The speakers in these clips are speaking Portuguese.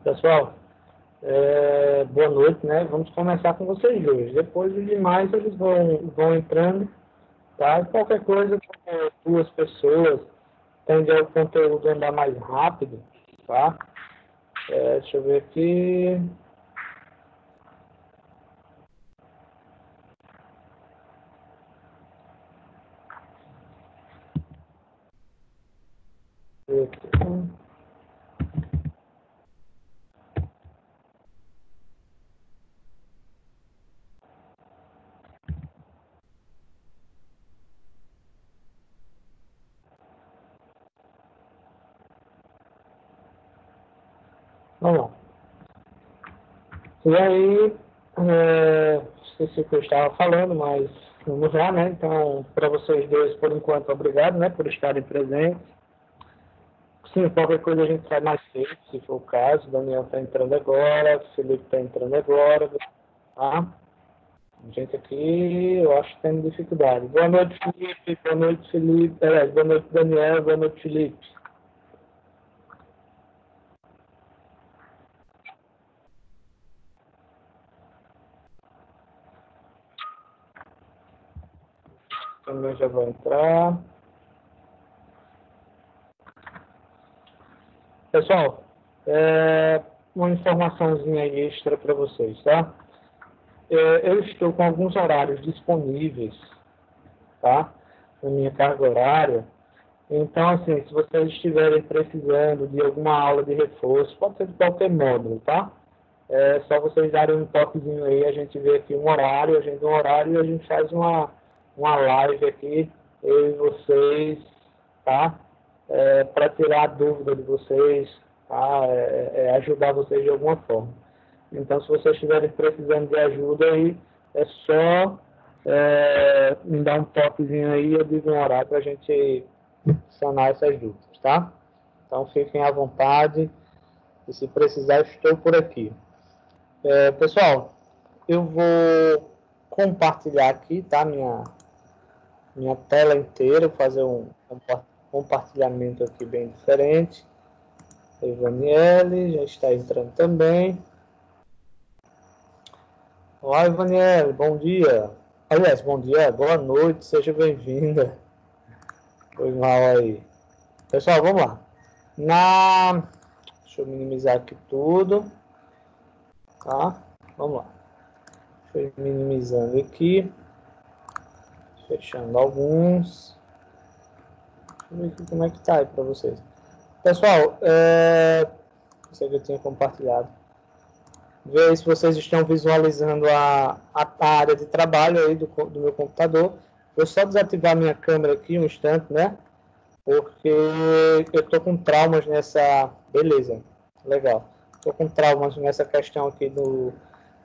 Pessoal, boa noite, né? Vamos começar com vocês hoje. Depois os demais eles vão entrando, tá? E qualquer coisa, como duas pessoas, tende ao conteúdo andar mais rápido, tá? Deixa eu ver aqui. Vamos lá. E aí, esqueci o que eu estava falando, mas vamos lá, né? Então, para vocês dois, por enquanto, obrigado, né? Por estarem presentes. Sim, qualquer coisa a gente sai mais cedo, se for o caso. O Daniel está entrando agora, o Felipe está entrando agora, tá? A gente aqui, eu acho que tem dificuldade. Boa noite, Felipe. Boa noite, Felipe. Boa noite, Daniel. Boa noite, Felipe. Também já vou entrar. Pessoal, uma informaçãozinha extra para vocês, tá? Eu estou com alguns horários disponíveis, tá? Na minha carga horária. Então, assim, se vocês estiverem precisando de alguma aula de reforço, pode ser de qualquer módulo, tá? É só vocês darem um toquezinho aí, a gente vê aqui um horário, agenda um horário e a gente faz uma live aqui, eu e vocês, tá? Para tirar a dúvida de vocês, tá? Ajudar vocês de alguma forma. Então, se vocês estiverem precisando de ajuda aí, é só me dar um toquezinho aí, eu digo um horário para a gente sanar essas dúvidas, tá? Então, fiquem à vontade e se precisar, estou por aqui. Pessoal, eu vou compartilhar aqui, tá? Minha tela inteira, fazer um compartilhamento aqui bem diferente. A Ivaniele já está entrando também. Olá, Ivaniele, bom dia. Aliás, bom dia, boa noite, seja bem-vinda. Foi mal aí. Pessoal, vamos lá. Deixa eu minimizar aqui tudo. Tá? Vamos lá. Deixa eu ir minimizando aqui. Fechando alguns. Deixa eu ver aqui como é que tá aí para vocês. Pessoal, isso que eu tinha compartilhado. Ver se vocês estão visualizando a área de trabalho aí do meu computador. Vou só desativar minha câmera aqui um instante, né? Porque eu estou com traumas nessa... Beleza, legal. Estou com traumas nessa questão aqui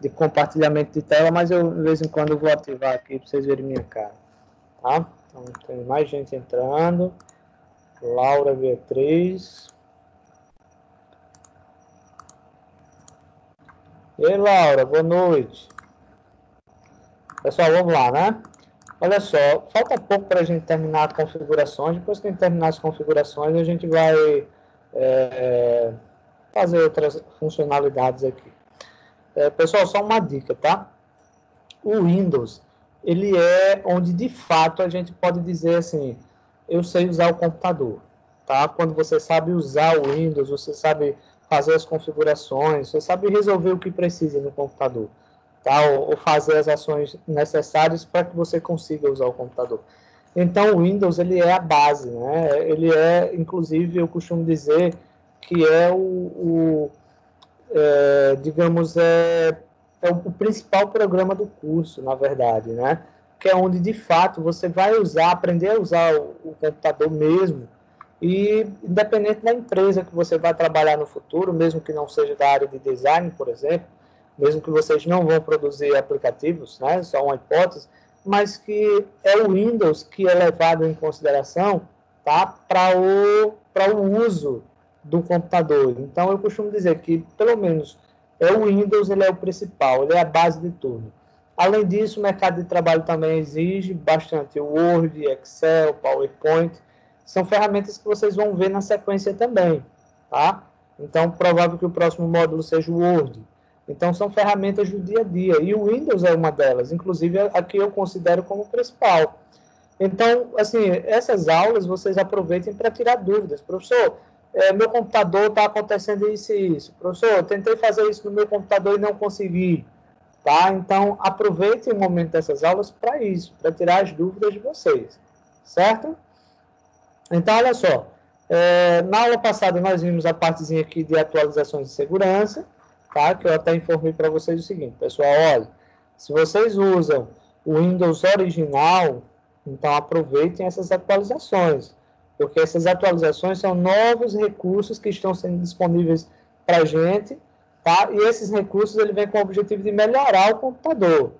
de compartilhamento de tela, mas eu, de vez em quando, eu vou ativar aqui para vocês verem minha cara. Tá? Então, tem mais gente entrando. Laura Beatriz. E aí, Laura, boa noite. Pessoal, vamos lá, né? Olha só, falta pouco para a gente terminar as configurações. Depois que a gente terminar as configurações, a gente vai fazer outras funcionalidades aqui. Pessoal, só uma dica, tá? O Windows, ele é onde, de fato, a gente pode dizer assim, eu sei usar o computador, tá? Quando você sabe usar o Windows, você sabe fazer as configurações, você sabe resolver o que precisa no computador, tá? Ou fazer as ações necessárias para que você consiga usar o computador. Então, o Windows, ele é a base, né? Ele é, inclusive, eu costumo dizer que é digamos, o principal programa do curso, na verdade, né? Que é onde, de fato, você vai aprender a usar o computador mesmo, e independente da empresa que você vai trabalhar no futuro, mesmo que não seja da área de design, por exemplo, mesmo que vocês não vão produzir aplicativos, né? Só uma hipótese, mas que é o Windows que é levado em consideração, tá? Para o uso do computador. Então, eu costumo dizer que, pelo menos, o Windows, ele é o principal, ele é a base de tudo. Além disso, o mercado de trabalho também exige bastante Word, Excel, PowerPoint. São ferramentas que vocês vão ver na sequência também, tá? Então, provável que o próximo módulo seja o Word. Então, são ferramentas do dia a dia. E o Windows é uma delas. Inclusive, a que eu considero como principal. Então, assim, essas aulas vocês aproveitem para tirar dúvidas. Professor, meu computador está acontecendo isso e isso. Professor, eu tentei fazer isso no meu computador e não consegui. Tá? Então, aproveitem o momento dessas aulas para isso, para tirar as dúvidas de vocês. Certo? Então, olha só. Na aula passada, nós vimos a partezinha aqui de atualizações de segurança, tá? Que eu até informei para vocês o seguinte, pessoal, olha, se vocês usam o Windows original, então aproveitem essas atualizações, porque essas atualizações são novos recursos que estão sendo disponíveis para a gente, tá? E esses recursos ele vem com o objetivo de melhorar o computador.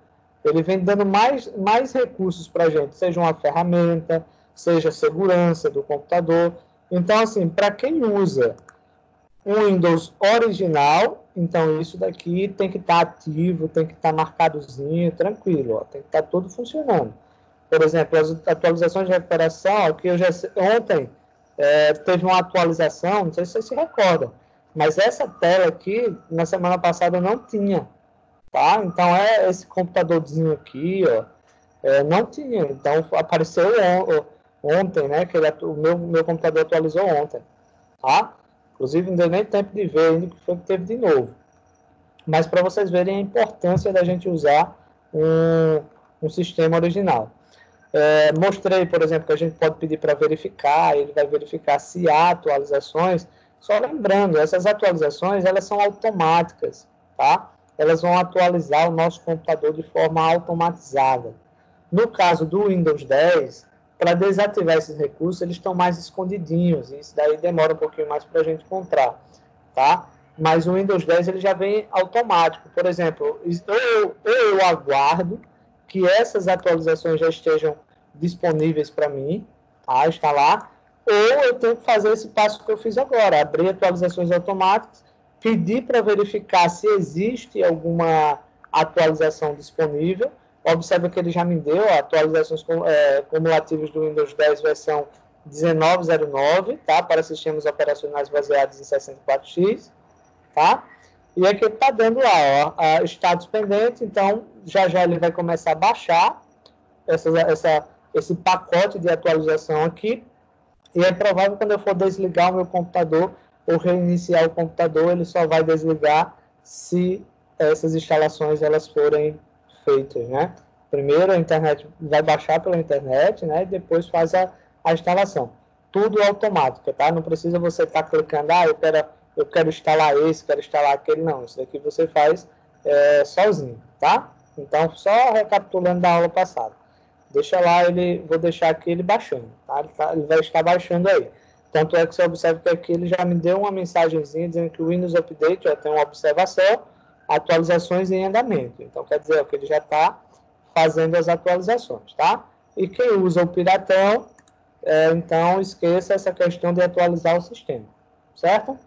Ele vem dando mais recursos para a gente, seja uma ferramenta, seja segurança do computador. Então, assim, para quem usa o Windows original, então isso daqui tem que estar ativo, tem que estar marcadozinho, tranquilo, ó, tem que estar tudo funcionando. Por exemplo, as atualizações de recuperação, que eu já ontem teve uma atualização, não sei se você se recorda, mas essa tela aqui, na semana passada, não tinha, tá? Então, esse computadorzinho aqui, ó, não tinha. Então, apareceu ontem, né? Que o meu computador atualizou ontem, tá? Inclusive, não deu nem tempo de ver ainda o que foi que teve de novo. Mas para vocês verem a importância da gente usar um sistema original. Mostrei, por exemplo, que a gente pode pedir para verificar, ele vai verificar se há atualizações. Só lembrando, essas atualizações, elas são automáticas, tá? Elas vão atualizar o nosso computador de forma automatizada. No caso do Windows 10, para desativar esses recursos, eles estão mais escondidinhos, e isso daí demora um pouquinho mais para a gente encontrar, tá? Mas o Windows 10 ele já vem automático. Por exemplo, eu aguardo que essas atualizações já estejam disponíveis para mim, tá? Instalar, ou eu tenho que fazer esse passo que eu fiz agora, abrir atualizações automáticas, pedir para verificar se existe alguma atualização disponível. Observe que ele já me deu atualizações cumulativas do Windows 10 versão 19.09, tá? Para sistemas operacionais baseados em 64X, tá? E aqui está dando lá, ó, status pendente, então já ele vai começar a baixar esse pacote de atualização aqui, e é provável que quando eu for desligar o meu computador ou reiniciar o computador, ele só vai desligar se essas instalações elas forem feitas, né? Primeiro a internet vai baixar pela internet, né? E depois faz a instalação. Tudo automático, tá? Não precisa você estar clicando, eu quero instalar esse, quero instalar aquele, não. Isso daqui você faz sozinho, tá? Então, só recapitulando da aula passada. Deixa lá, vou deixar aqui ele baixando, tá? Ele vai estar baixando aí. Tanto é que você observa que aqui ele já me deu uma mensagenzinha dizendo que o Windows Update tem uma observação, atualizações em andamento. Então, quer dizer que ele já está fazendo as atualizações, tá? E quem usa o Piratão, então esqueça essa questão de atualizar o sistema, certo?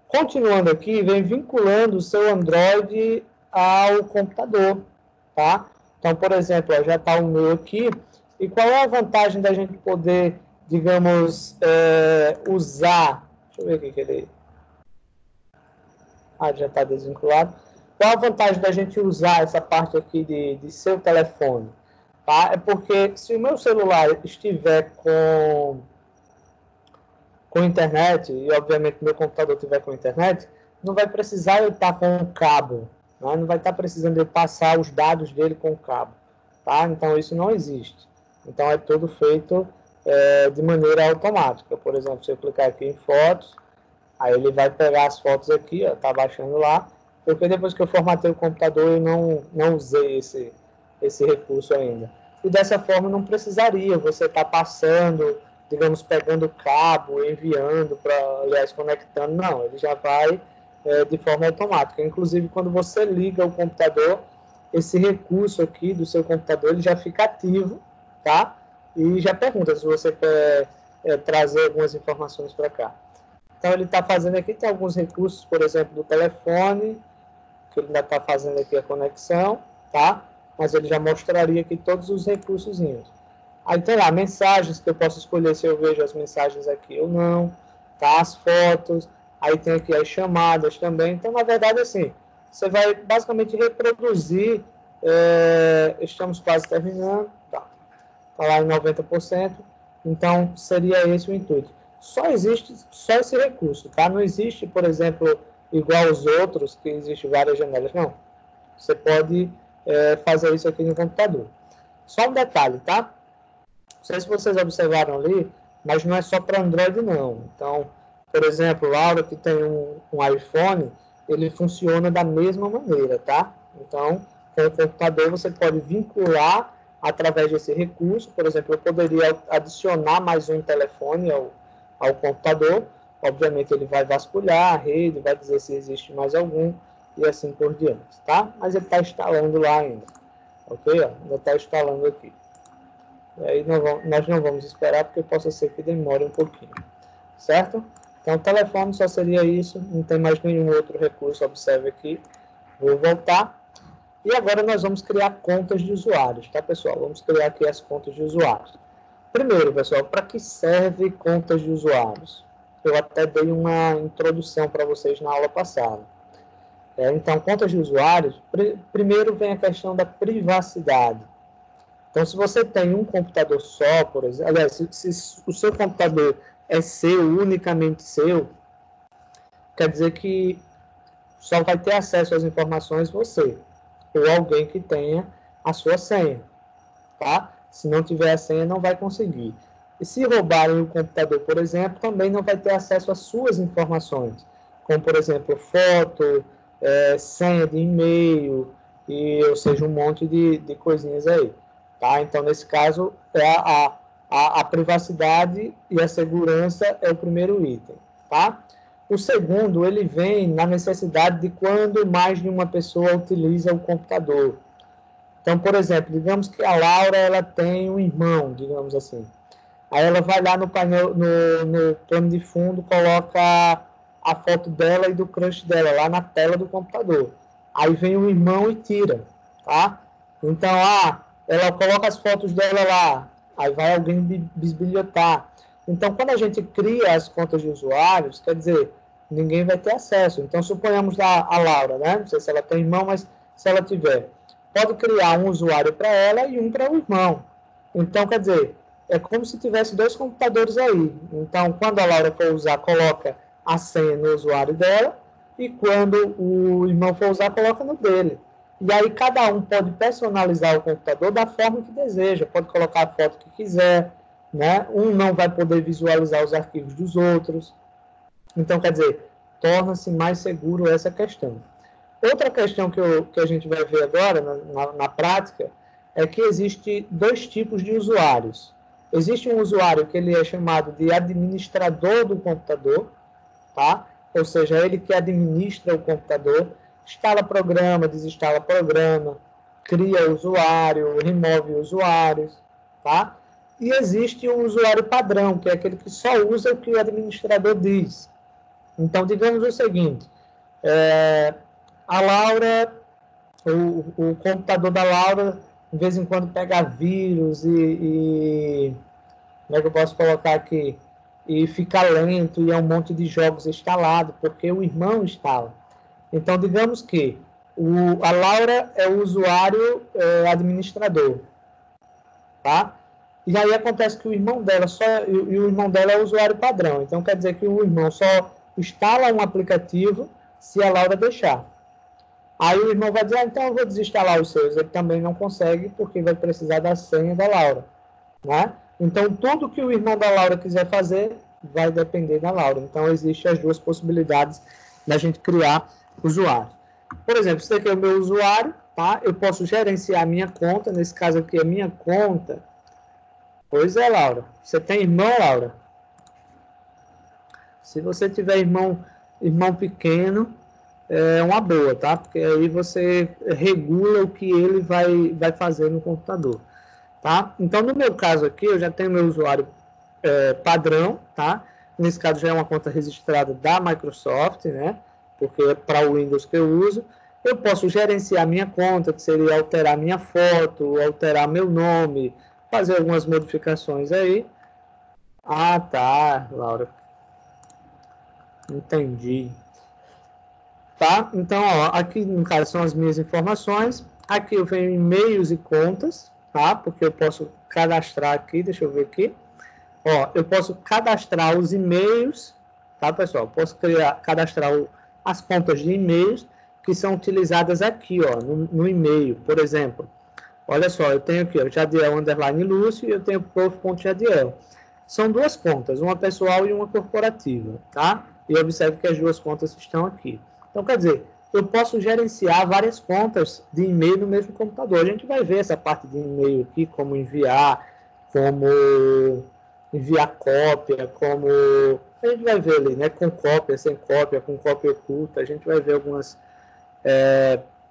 Continuando aqui, vem vinculando o seu Android ao computador, tá? Então, por exemplo, já está o meu aqui. E qual é a vantagem da gente poder, digamos, usar... Deixa eu ver aqui que ele... já está desvinculado. Qual a vantagem da gente usar essa parte aqui de seu telefone? Tá? É porque se o meu celular estiver com internet, e obviamente meu computador estiver com internet, não vai precisar eu estar com um cabo, né? Não vai estar precisando eu passar os dados dele com o cabo, tá? Então isso não existe. Então é tudo feito de maneira automática. Por exemplo, se eu clicar aqui em fotos, aí ele vai pegar as fotos aqui, ó, tá baixando lá, porque depois que eu formatei o computador eu não usei esse recurso ainda. E dessa forma não precisaria você estar passando, digamos, pegando o cabo, enviando, aliás, conectando, não, ele já vai de forma automática. Inclusive, quando você liga o computador, esse recurso aqui do seu computador, ele já fica ativo, tá? E já pergunta se você quer trazer algumas informações para cá. Então, ele está fazendo aqui, tem alguns recursos, por exemplo, do telefone, que ele ainda está fazendo aqui a conexão, tá? Mas ele já mostraria aqui todos os recursos. Aí tem lá mensagens, que eu posso escolher se eu vejo as mensagens aqui ou não, tá? As fotos. Aí tem aqui as chamadas também. Então, na verdade, assim, você vai basicamente reproduzir. Estamos quase terminando. Tá lá em 90%. Então, seria esse o intuito. Só existe só esse recurso, tá? Não existe, por exemplo, igual os outros, que existe várias janelas. Não. Você pode fazer isso aqui no computador. Só um detalhe, tá? Não sei se vocês observaram ali, mas não é só para Android, não. Então, por exemplo, o Laura, que tem um iPhone, ele funciona da mesma maneira, tá? Então, com o computador, você pode vincular através desse recurso. Por exemplo, eu poderia adicionar mais um telefone ao computador. Obviamente, ele vai vasculhar a rede, vai dizer se existe mais algum, e assim por diante, tá? Mas ele está instalando lá ainda, ok? Ó, ainda está instalando aqui. E aí nós não vamos esperar, porque possa ser que demore um pouquinho, certo? Então, o telefone só seria isso, não tem mais nenhum outro recurso, observe aqui. Vou voltar. E agora nós vamos criar contas de usuários, tá, pessoal? Vamos criar aqui as contas de usuários. Primeiro, pessoal, para que serve contas de usuários? Eu até dei uma introdução para vocês na aula passada. Então, contas de usuários, primeiro vem a questão da privacidade. Então, se você tem um computador só, por exemplo, aliás, se o seu computador é seu, unicamente seu, quer dizer que só vai ter acesso às informações você, ou alguém que tenha a sua senha, tá? Se não tiver a senha, não vai conseguir. E se roubarem o computador, por exemplo, também não vai ter acesso às suas informações, como, por exemplo, foto, senha de e-mail, ou seja, um monte de coisinhas aí. Tá? Então, nesse caso, a privacidade e a segurança é o primeiro item. Tá? O segundo, ele vem na necessidade de quando mais de uma pessoa utiliza o computador. Então, por exemplo, digamos que a Laura ela tem um irmão, digamos assim. Aí ela vai lá no painel, no plano de fundo, coloca a foto dela e do crush dela lá na tela do computador. Aí vem o irmão e tira, tá? Então, ela coloca as fotos dela lá, aí vai alguém bisbilhotar. Então, quando a gente cria as contas de usuários, quer dizer, ninguém vai ter acesso. Então, suponhamos a Laura, né? Não sei se ela tem irmão, mas se ela tiver, pode criar um usuário para ela e um para o irmão. Então, quer dizer, é como se tivesse dois computadores aí. Então, quando a Laura for usar, coloca a senha no usuário dela, e quando o irmão for usar, coloca no dele. E aí cada um pode personalizar o computador da forma que deseja, pode colocar a foto que quiser, né? Um não vai poder visualizar os arquivos dos outros. Então, quer dizer, torna-se mais seguro essa questão. Outra questão que a gente vai ver agora, na prática, é que existe dois tipos de usuários. Existe um usuário que ele é chamado de administrador do computador, tá? Ou seja, ele que administra o computador, instala programa, desinstala programa, cria usuário, remove usuários, tá? E existe um usuário padrão, que é aquele que só usa o que o administrador diz. Então, digamos o seguinte, a Laura, o computador da Laura, de vez em quando pega vírus e como é que eu posso colocar aqui? E fica lento e é um monte de jogos instalados, porque o irmão instala. Então, digamos que a Laura é o usuário administrador, tá? E aí acontece que o irmão dela e o irmão dela é o usuário padrão. Então, quer dizer que o irmão só instala um aplicativo se a Laura deixar. Aí o irmão vai dizer, então eu vou desinstalar os seus. Ele também não consegue, porque vai precisar da senha da Laura, né? Então, tudo que o irmão da Laura quiser fazer vai depender da Laura. Então, existem as duas possibilidades da gente criar usuário. Por exemplo, esse aqui é o meu usuário, tá? Eu posso gerenciar a minha conta, nesse caso aqui é minha conta. Pois é, Laura. Você tem irmão, Laura? Se você tiver irmão pequeno, é uma boa, tá? Porque aí você regula o que ele vai fazer no computador. Tá? Então, no meu caso aqui, eu já tenho meu usuário padrão, tá? Nesse caso, já é uma conta registrada da Microsoft, né? Porque é para o Windows que eu uso. Eu posso gerenciar minha conta, que seria alterar minha foto, alterar meu nome, fazer algumas modificações aí. Ah, tá, Laura. Entendi. Tá? Então, ó, aqui no caso são as minhas informações. Aqui eu venho e-mails e contas, tá? Porque eu posso cadastrar aqui, deixa eu ver aqui. Ó, eu posso cadastrar os e-mails, tá, pessoal? Posso cadastrar as contas de e-mails que são utilizadas aqui, ó, no e-mail. Por exemplo, olha só, eu tenho aqui, ó, Jadiel _ Lúcio e eu tenho prof.jadiel. São duas contas, uma pessoal e uma corporativa, tá? E observe que as duas contas estão aqui. Então, quer dizer, eu posso gerenciar várias contas de e-mail no mesmo computador. A gente vai ver essa parte de e-mail aqui, como enviar cópia, como... A gente vai ver ali, né? Com cópia, sem cópia, com cópia oculta. A gente vai ver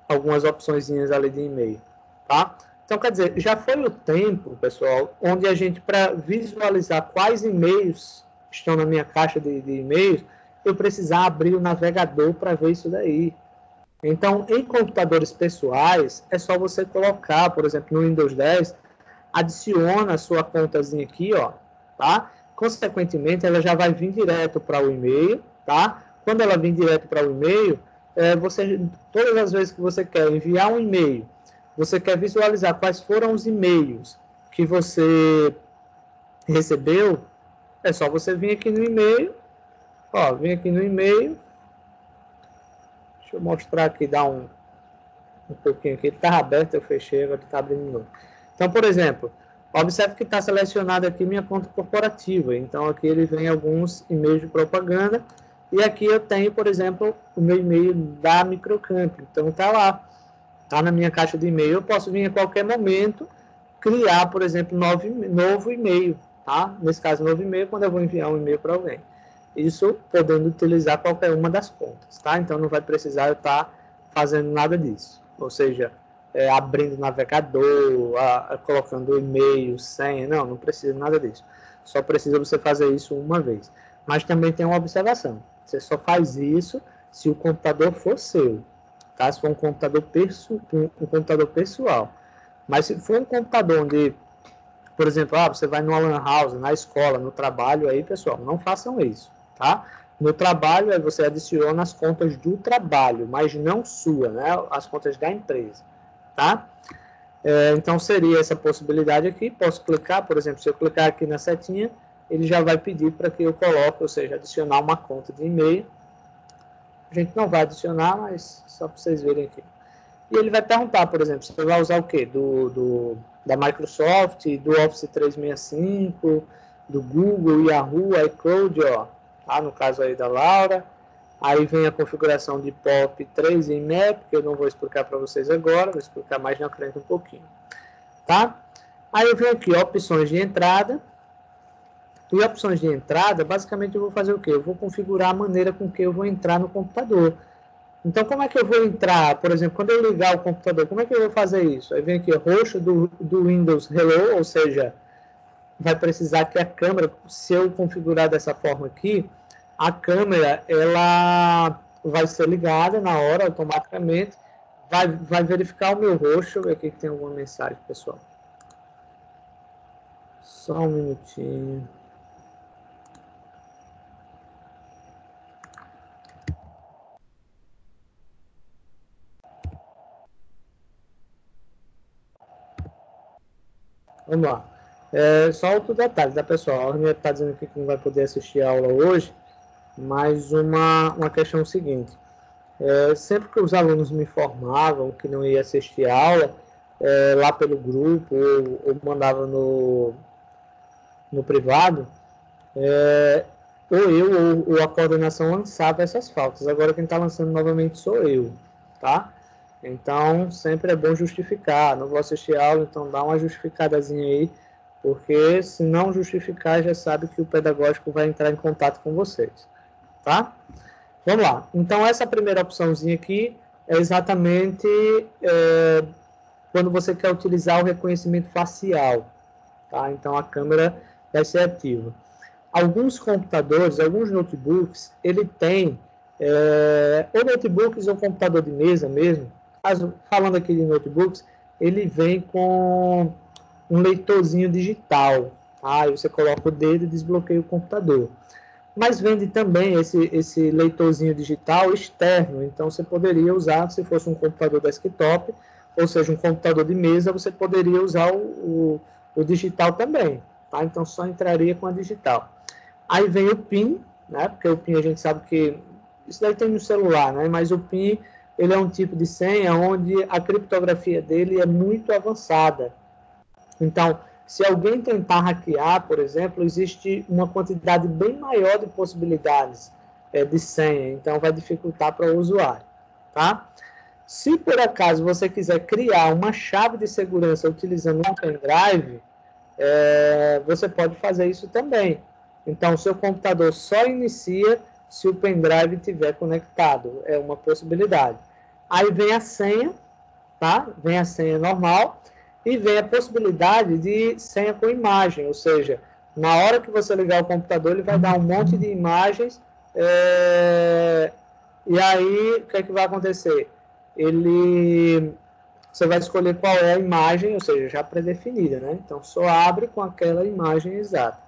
algumas opçõezinhas ali de e-mail, tá? Então, quer dizer, já foi o tempo, pessoal, onde a gente, para visualizar quais e-mails estão na minha caixa de e-mails, eu precisar abrir o navegador para ver isso daí. Então, em computadores pessoais, é só você colocar, por exemplo, no Windows 10, adiciona a sua contazinha aqui, ó, tá? Consequentemente, ela já vai vir direto para o e-mail, tá? Quando ela vir direto para o e-mail, todas as vezes que você quer enviar um e-mail, você quer visualizar quais foram os e-mails que você recebeu, é só você vir aqui no e-mail, ó, vem aqui no e-mail, deixa eu mostrar aqui, dar um pouquinho aqui, ele estava aberto, eu fechei, agora está abrindo de novo. Então, por exemplo, observe que está selecionado aqui minha conta corporativa, então aqui ele vem alguns e-mails de propaganda, e aqui eu tenho, por exemplo, o meu e-mail da Microcamp, então está lá, está na minha caixa de e-mail, eu posso vir a qualquer momento criar, por exemplo, novo e-mail, tá? Nesse caso, novo e-mail, quando eu vou enviar um e-mail para alguém. Isso podendo utilizar qualquer uma das contas, tá? Então não vai precisar eu estar fazendo nada disso. Ou seja, abrindo o navegador, colocando e-mail, senha, não precisa nada disso. Só precisa você fazer isso uma vez. Mas também tem uma observação. Você só faz isso se o computador for seu, tá? Se for um computador pessoal. Mas se for um computador onde, por exemplo, você vai numa lan house, na escola, no trabalho, aí, pessoal, não façam isso, tá? No trabalho, aí você adiciona as contas do trabalho, mas não sua, né? As contas da empresa, tá? Então, seria essa possibilidade aqui. Posso clicar, por exemplo, se eu clicar aqui na setinha, ele já vai pedir para que eu coloque, ou seja, adicionar uma conta de e-mail. A gente não vai adicionar, mas só para vocês verem aqui. E ele vai perguntar, por exemplo, você vai usar o quê? Da Microsoft, do Office 365, do Google, Yahoo, iCloud, ó, tá? No caso aí da Laura. Aí vem a configuração de POP3 em Mac, que eu não vou explicar para vocês agora, vou explicar mais na frente um pouquinho, tá? Aí eu venho aqui, opções de entrada. E opções de entrada, basicamente eu vou fazer o quê? Eu vou configurar a maneira com que eu vou entrar no computador. Então, como é que eu vou entrar, por exemplo, quando eu ligar o computador, como é que eu vou fazer isso? Aí vem aqui, roxo do Windows Hello, ou seja, vai precisar que a câmera, se eu configurar dessa forma aqui, a câmera, ela vai ser ligada na hora, automaticamente, vai verificar o meu rosto. Deixa eu ver aqui que tem alguma mensagem, pessoal. Só um minutinho. Vamos lá. Só outro detalhe, tá, pessoal? A Arminha está dizendo aqui que não vai poder assistir a aula hoje, mas uma questão seguinte. Sempre que os alunos me informavam que não ia assistir a aula, lá pelo grupo, ou mandava no privado, ou eu ou a coordenação lançava essas faltas. Agora quem está lançando novamente sou eu, tá? Então, sempre é bom justificar. Não vou assistir a aula, então dá uma justificadazinha aí, porque se não justificar, já sabe que o pedagógico vai entrar em contato com vocês, tá? Vamos lá. Então, essa primeira opçãozinha aqui é exatamente quando você quer utilizar o reconhecimento facial, tá? Então, a câmera vai ser ativa. Alguns computadores, alguns notebooks, ele tem, ou notebooks ou computador de mesa mesmo, falando aqui de notebooks, ele vem com um leitorzinho digital, tá? Aí você coloca o dedo e desbloqueia o computador. mas vende também esse leitorzinho digital externo. Então, você poderia usar, se fosse um computador desktop, ou seja, um computador de mesa, você poderia usar o digital também. Tá? Então, só entraria com a digital. Aí vem o PIN, né? Porque o PIN a gente sabe que... Isso daí tem no celular, né? Mas o PIN, ele é um tipo de senha onde a criptografia dele é muito avançada. Então, se alguém tentar hackear, por exemplo, existe uma quantidade bem maior de possibilidades de senha, então vai dificultar para o usuário, tá? Se por acaso você quiser criar uma chave de segurança utilizando um pendrive, você pode fazer isso também. Então, o seu computador só inicia se o pendrive estiver conectado, é uma possibilidade. Aí vem a senha, tá? Vem a senha normal, e vem a possibilidade de senha com imagem, ou seja, na hora que você ligar o computador, ele vai dar um monte de imagens, e aí, o que é que vai acontecer? Você vai escolher qual é a imagem, ou seja, já pré-definida, né? Então, só abre com aquela imagem exata.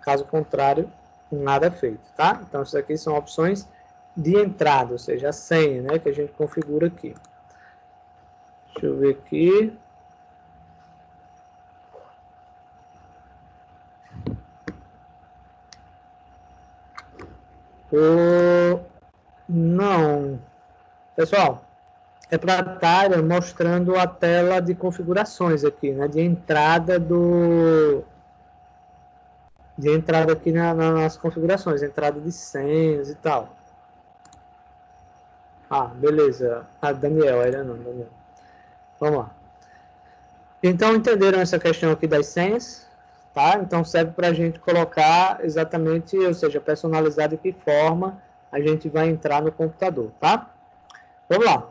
Caso contrário, nada feito, tá? Então, isso aqui são opções de entrada, ou seja, a senha, né? Que a gente configura aqui. Deixa eu ver aqui. Não. Pessoal, é para estar mostrando a tela de configurações aqui, né? De entrada aqui nas configurações, entrada de senhas e tal. Ah, beleza. Ah, Daniel, ainda não, Daniel. Vamos lá. Então, entenderam essa questão aqui das senhas? Tá? Então, serve para a gente colocar exatamente, ou seja, personalizar de que forma a gente vai entrar no computador, tá? Vamos lá.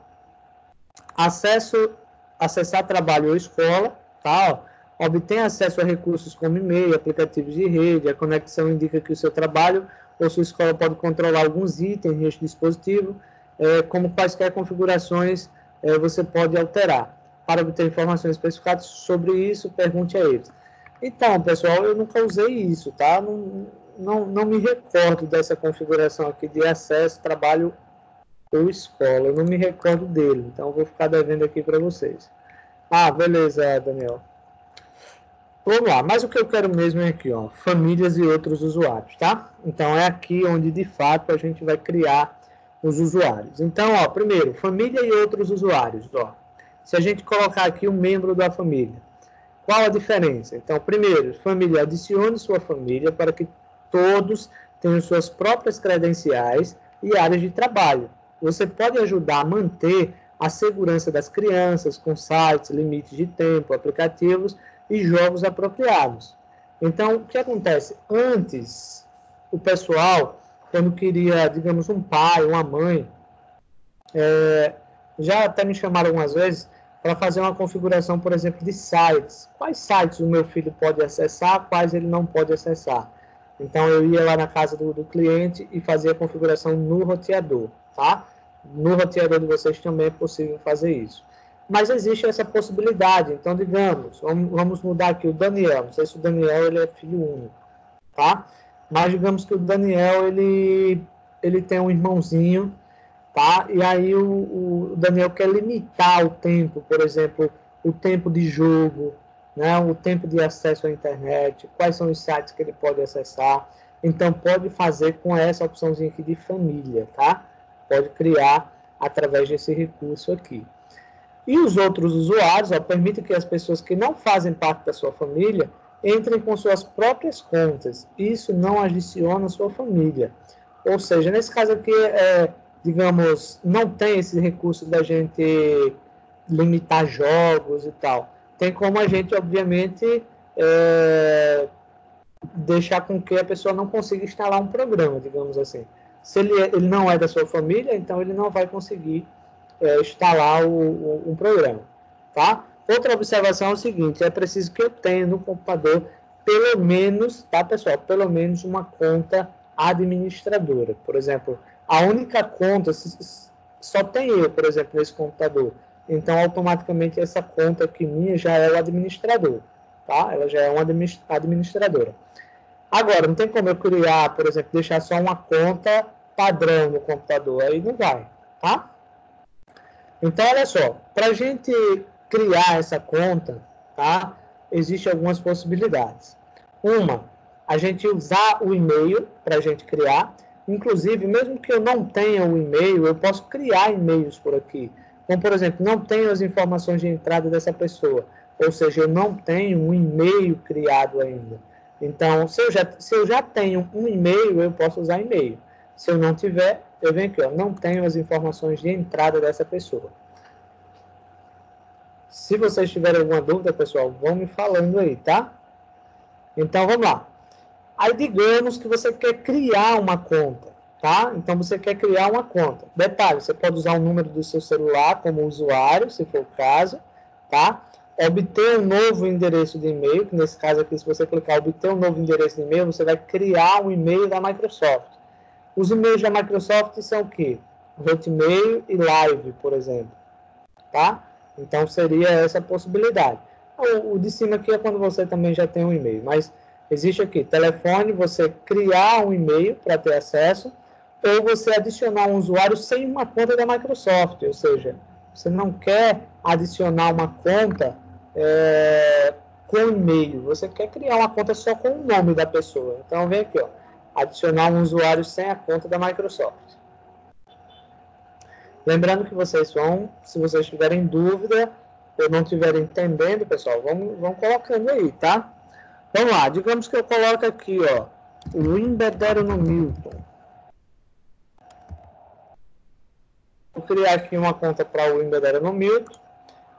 Acessar trabalho ou escola, tá? Obtém acesso a recursos como e-mail, aplicativos de rede, a conexão indica que o seu trabalho ou sua escola pode controlar alguns itens neste dispositivo, como quaisquer configurações você pode alterar. Para obter informações especificadas sobre isso, pergunte a eles. Então, pessoal, eu nunca usei isso, tá? Não me recordo dessa configuração aqui de acesso, trabalho ou escola. Eu não me recordo dele, então eu vou ficar devendo aqui para vocês. Ah, beleza, Daniel. Vamos lá, mas o que eu quero mesmo é aqui, ó, famílias e outros usuários, tá? Então é aqui onde de fato a gente vai criar os usuários. Então, ó, primeiro, família e outros usuários, ó. Se a gente colocar aqui um membro da família, qual a diferença? Então, primeiro, família, adicione sua família para que todos tenham suas próprias credenciais e áreas de trabalho. Você pode ajudar a manter a segurança das crianças com sites, limites de tempo, aplicativos e jogos apropriados. Então, o que acontece? Antes, o pessoal, quando queria, digamos, um pai, uma mãe, já até me chamaram algumas vezes para fazer uma configuração, por exemplo, de sites. Quais sites o meu filho pode acessar, quais ele não pode acessar. Então, eu ia lá na casa do cliente e fazia a configuração no roteador, tá? No roteador de vocês também é possível fazer isso. Mas existe essa possibilidade. Então, digamos, vamos mudar aqui o Daniel. Não sei se o Daniel ele é filho único, tá? Mas digamos que o Daniel ele tem um irmãozinho, tá? E aí o Daniel quer limitar o tempo, por exemplo, o tempo de jogo, né? O tempo de acesso à internet, quais são os sites que ele pode acessar. Então, pode fazer com essa opçãozinha aqui de família, tá? Pode criar através desse recurso aqui. E os outros usuários, ó, permite que as pessoas que não fazem parte da sua família entrem com suas próprias contas. Isso não adiciona a sua família. Ou seja, nesse caso aqui, digamos, não tem esse recurso da gente limitar jogos e tal. Tem como a gente, obviamente, deixar com que a pessoa não consiga instalar um programa, digamos assim. Se ele não é da sua família, então ele não vai conseguir instalar um programa, tá? Outra observação é o seguinte, é preciso que eu tenha no computador pelo menos, tá, pessoal? Pelo menos uma conta administradora. Por exemplo, a única conta, só tem eu, por exemplo, nesse computador. Então, automaticamente, essa conta aqui minha já é o administrador, tá? Ela já é uma administradora. Agora, não tem como eu criar, por exemplo, deixar só uma conta padrão no computador, aí não vai, tá? Então, olha só, para a gente criar essa conta, tá? Existem algumas possibilidades. Uma, a gente usar o e-mail para a gente criar. Inclusive, mesmo que eu não tenha o e-mail, eu posso criar e-mails por aqui. Como, por exemplo, não tenho as informações de entrada dessa pessoa. Ou seja, eu não tenho um e-mail criado ainda. Então, se eu já tenho um e-mail, eu posso usar e-mail. Se eu não tiver, eu venho aqui, ó, não tenho as informações de entrada dessa pessoa. Se vocês tiverem alguma dúvida, pessoal, vão me falando aí, tá? Então, vamos lá. Aí, digamos que você quer criar uma conta, tá? Então, você quer criar uma conta. Detalhe, você pode usar o número do seu celular como usuário, se for o caso, tá? Obter um novo endereço de e-mail, que nesse caso aqui, se você clicar obter um novo endereço de e-mail, você vai criar um e-mail da Microsoft. Os e-mails da Microsoft são o quê? Hotmail e Live, por exemplo, tá? Então, seria essa a possibilidade. O de cima aqui é quando você também já tem um e-mail, mas existe aqui telefone, você criar um e-mail para ter acesso, ou você adicionar um usuário sem uma conta da Microsoft, ou seja, você não quer adicionar uma conta com e-mail, você quer criar uma conta só com o nome da pessoa. Então, vem aqui, ó, adicionar um usuário sem a conta da Microsoft. Lembrando que vocês vão, se vocês tiverem dúvida ou não estiverem entendendo, pessoal, vão colocando aí, tá? Vamos lá, digamos que eu coloco aqui, ó, o Embedero no Milton. Vou criar aqui uma conta para o Embedero no Milton.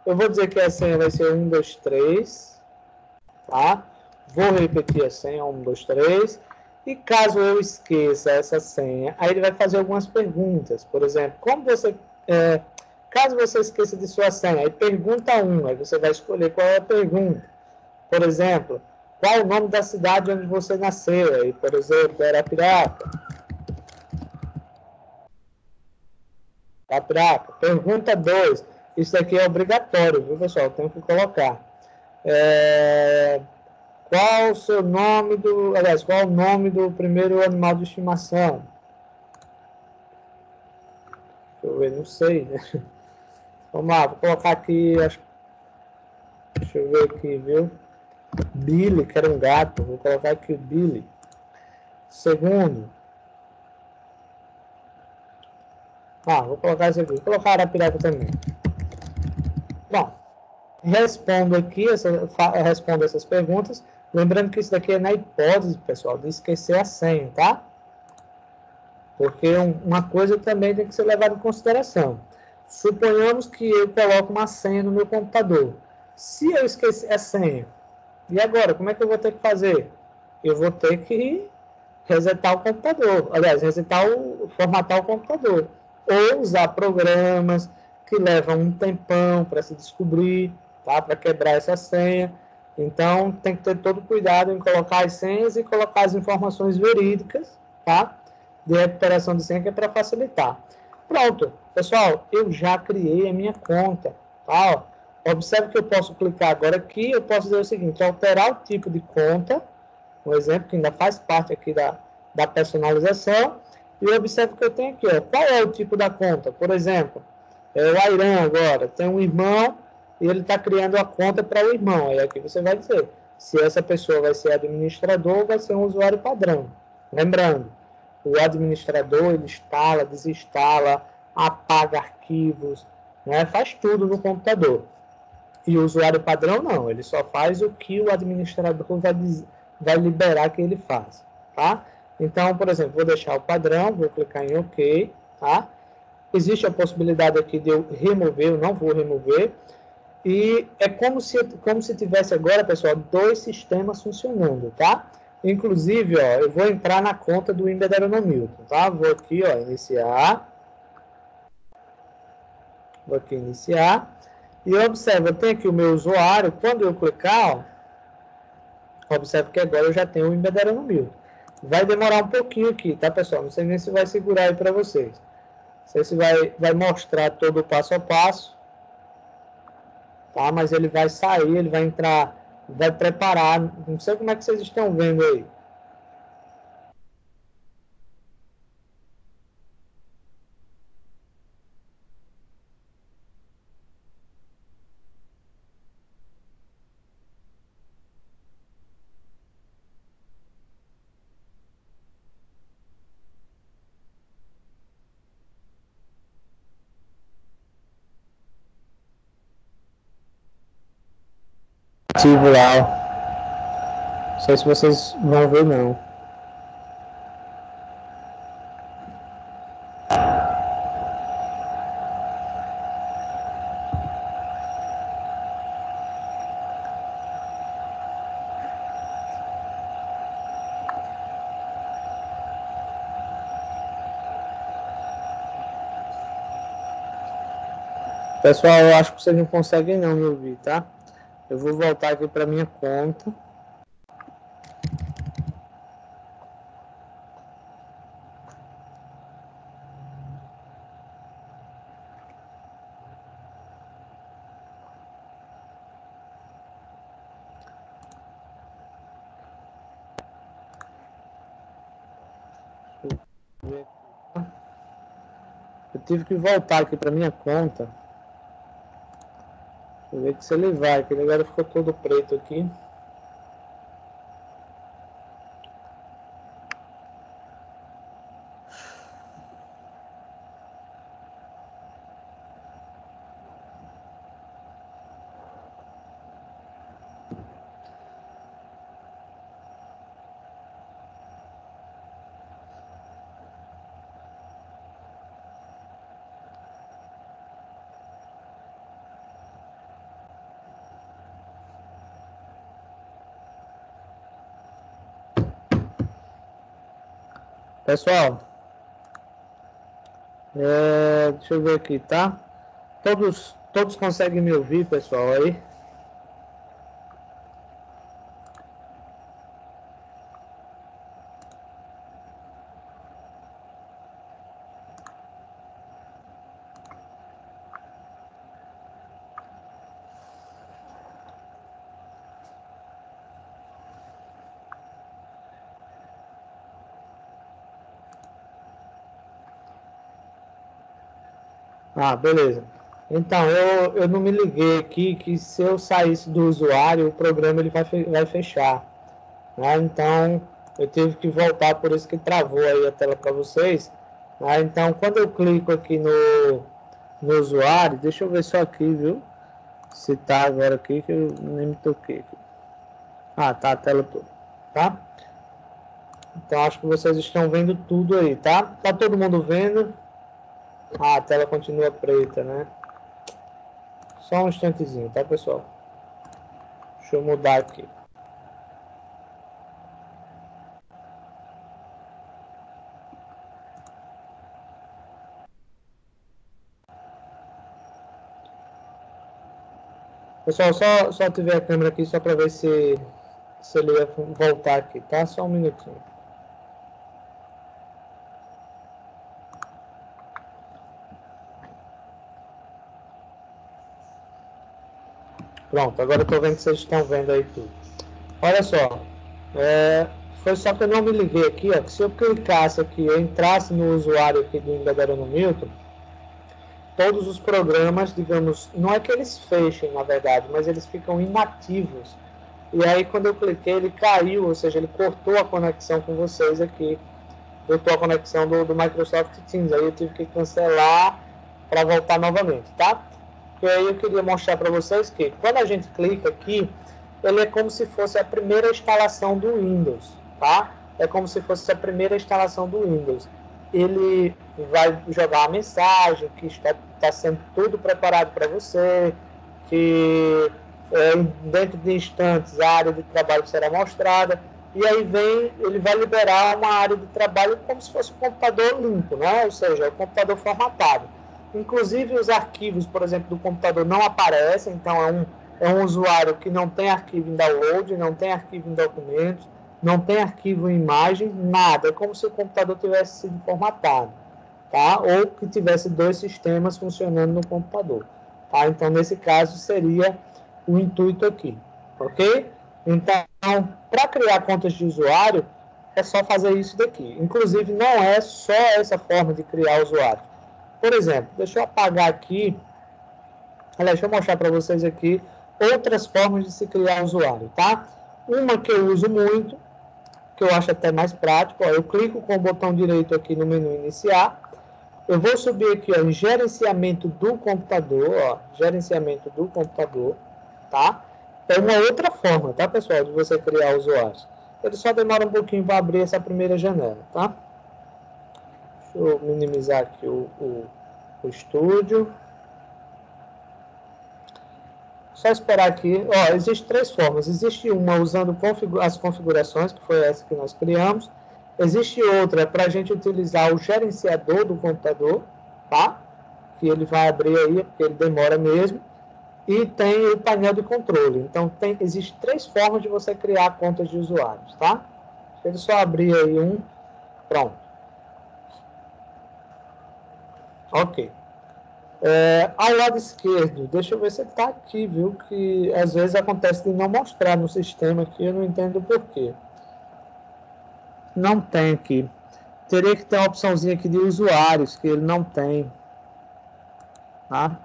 Eu vou dizer que a senha vai ser 123, tá? Vou repetir a senha 123. E caso eu esqueça essa senha, aí ele vai fazer algumas perguntas. Por exemplo, caso você esqueça de sua senha, aí pergunta 1, aí você vai escolher qual é a pergunta. Por exemplo, qual o nome da cidade onde você nasceu? Aí, por exemplo, Arapiraca. Arapiraca. Pergunta 2. Isso aqui é obrigatório, viu, pessoal? Tenho que colocar. Qual o seu nome qual o nome do primeiro animal de estimação? Deixa eu ver, não sei, né? Vamos lá, vou colocar aqui, deixa eu ver aqui, viu? Billy, que era um gato, vou colocar aqui o Billy. Segundo. Vou colocar isso aqui, vou colocar Arapiraca também. Bom, respondo aqui, respondo essas perguntas. Lembrando que isso daqui é na hipótese, pessoal, de esquecer a senha, tá? Porque uma coisa também tem que ser levada em consideração. Suponhamos que eu coloco uma senha no meu computador. Se eu esquecer a senha, e agora, como é que eu vou ter que fazer? Eu vou ter que resetar o computador. Aliás, formatar o computador. Ou usar programas que levam um tempão para se descobrir, tá? Para quebrar essa senha. Então, tem que ter todo cuidado em colocar as senhas e colocar as informações verídicas, tá? De recuperação de senha, que é para facilitar. Pronto, pessoal, eu já criei a minha conta, tá? Observe que eu posso clicar agora aqui, eu posso dizer o seguinte, alterar o tipo de conta, um exemplo que ainda faz parte aqui da personalização, e observe que eu tenho aqui, ó, qual é o tipo da conta? Por exemplo, o Airan agora tem um irmão e ele está criando a conta para o irmão. Aí aqui você vai dizer se essa pessoa vai ser administrador ou vai ser um usuário padrão. Lembrando, o administrador ele instala, desinstala, apaga arquivos, né? Faz tudo no computador. E o usuário padrão não, ele só faz o que o administrador vai liberar que ele faça, tá? Então, por exemplo, vou deixar o padrão, vou clicar em OK, tá? Existe a possibilidade aqui de eu remover, eu não vou remover. E é como se tivesse agora, pessoal, dois sistemas funcionando, tá? Inclusive, ó, eu vou entrar na conta do Embedero no Milton, tá? Vou aqui, ó, iniciar. Vou aqui iniciar. E observe, eu tenho aqui o meu usuário. Quando eu clicar, ó, observe que agora eu já tenho o Embedero no Milton. Vai demorar um pouquinho aqui, tá, pessoal? Não sei nem se vai segurar aí para vocês. Não sei se vai mostrar todo o passo a passo. Tá? Mas ele vai sair, ele vai entrar, vai preparar. Não sei como é que vocês estão vendo aí. ativo lá. Não sei se vocês vão ver, não. Pessoal, eu acho que vocês não conseguem não me ouvir, tá? Eu vou voltar aqui para minha conta. Eu tive que voltar aqui para minha conta. Deixa eu ver se ele vai, que ele agora ficou todo preto aqui. Pessoal, deixa eu ver aqui, tá? Todos conseguem me ouvir, pessoal, aí? Ah, beleza. Então, eu não me liguei aqui que se eu saísse do usuário, o programa ele vai fechar. Né? Então, eu tive que voltar, por isso que travou aí a tela para vocês. Né? Então, quando eu clico aqui no usuário, deixa eu ver só aqui, viu? Se tá agora aqui, que eu nem me toquei aqui. Ah, tá a tela toda, tá? Então, acho que vocês estão vendo tudo aí, tá? Tá todo mundo vendo? Ah, a tela continua preta, né? Só um instantezinho, tá, pessoal? Deixa eu mudar aqui. Pessoal, só ativar a câmera aqui só para ver se ele ia voltar aqui, tá? Só um minutinho. Pronto, agora eu estou vendo que vocês estão vendo aí tudo. Olha só, foi só que eu não me liguei aqui, ó, que se eu clicasse aqui, eu entrasse no usuário aqui do Engadarano Milton, todos os programas, digamos, não é que eles fechem, na verdade, mas eles ficam inativos. E aí, quando eu cliquei, ele caiu, ou seja, ele cortou a conexão com vocês aqui, cortou a conexão do Microsoft Teams. Aí eu tive que cancelar para voltar novamente, tá? E aí eu queria mostrar para vocês que quando a gente clica aqui, ele é como se fosse a primeira instalação do Windows, tá? É como se fosse a primeira instalação do Windows. Ele vai jogar a mensagem, que está sendo tudo preparado para você, que dentro de instantes a área de trabalho será mostrada, e aí ele vai liberar uma área de trabalho como se fosse um computador limpo, né? Ou seja, o computador formatado. Inclusive os arquivos, por exemplo, do computador não aparecem, então é um usuário que não tem arquivo em download, não tem arquivo em documentos, não tem arquivo em imagem, nada. É como se o computador tivesse sido formatado, tá? Ou que tivesse dois sistemas funcionando no computador, tá? Então, nesse caso, seria o intuito aqui, ok? Então, para criar contas de usuário, é só fazer isso daqui. Inclusive, não é só essa forma de criar usuário. Por exemplo, deixa eu apagar aqui. Aliás, deixa eu mostrar para vocês aqui outras formas de se criar usuário, tá? Uma que eu uso muito, que eu acho até mais prático, ó, eu clico com o botão direito aqui no menu iniciar, eu vou subir aqui ó, em gerenciamento do computador, ó, gerenciamento do computador, tá? É uma outra forma, tá, pessoal, de você criar usuários. Ele só demora um pouquinho para abrir essa primeira janela, tá? Deixa eu minimizar aqui o estúdio. Só esperar aqui. Ó, existem 3 formas. Existe uma usando as configurações, que foi essa que nós criamos. Existe outra para a gente utilizar o gerenciador do computador, tá? Que ele vai abrir aí, porque ele demora mesmo. E tem o painel de controle. Então, existem 3 formas de você criar contas de usuários, tá? Se ele só abrir aí um, pronto. Ok. Ao lado esquerdo, deixa eu ver se ele está aqui, viu? Que às vezes acontece de não mostrar no sistema aqui, eu não entendo por quê. Não tem aqui. Teria que ter uma opçãozinha aqui de usuários, que ele não tem. Tá?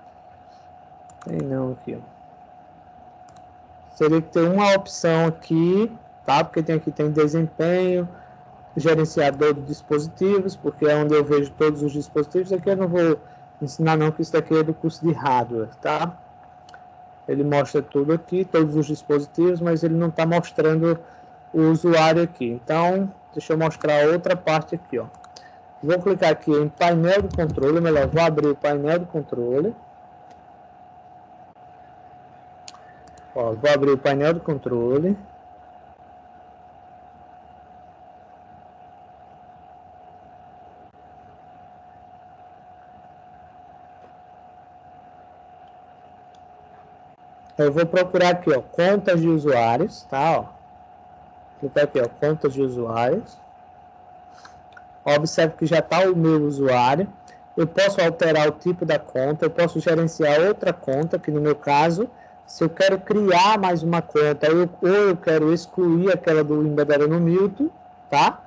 Tem não aqui, ó. Teria que ter uma opção aqui, tá? Porque tem desempenho, gerenciador de dispositivos, porque é onde eu vejo todos os dispositivos. Aqui eu não vou ensinar não, que isso aqui é do curso de hardware, tá? Ele mostra tudo aqui, todos os dispositivos, mas ele não está mostrando o usuário aqui. Então, deixa eu mostrar outra parte aqui, ó. Vou clicar aqui em painel de controle, melhor, vou abrir o painel de controle. Ó, vou abrir o painel de controle. Eu vou procurar aqui, ó, contas de usuários, tá? Ó. Clicar aqui, ó, contas de usuários. Observe que já está o meu usuário. Eu posso alterar o tipo da conta, eu posso gerenciar outra conta, que no meu caso, se eu quero criar mais uma conta, ou eu quero excluir aquela do Embedded no Milton, tá?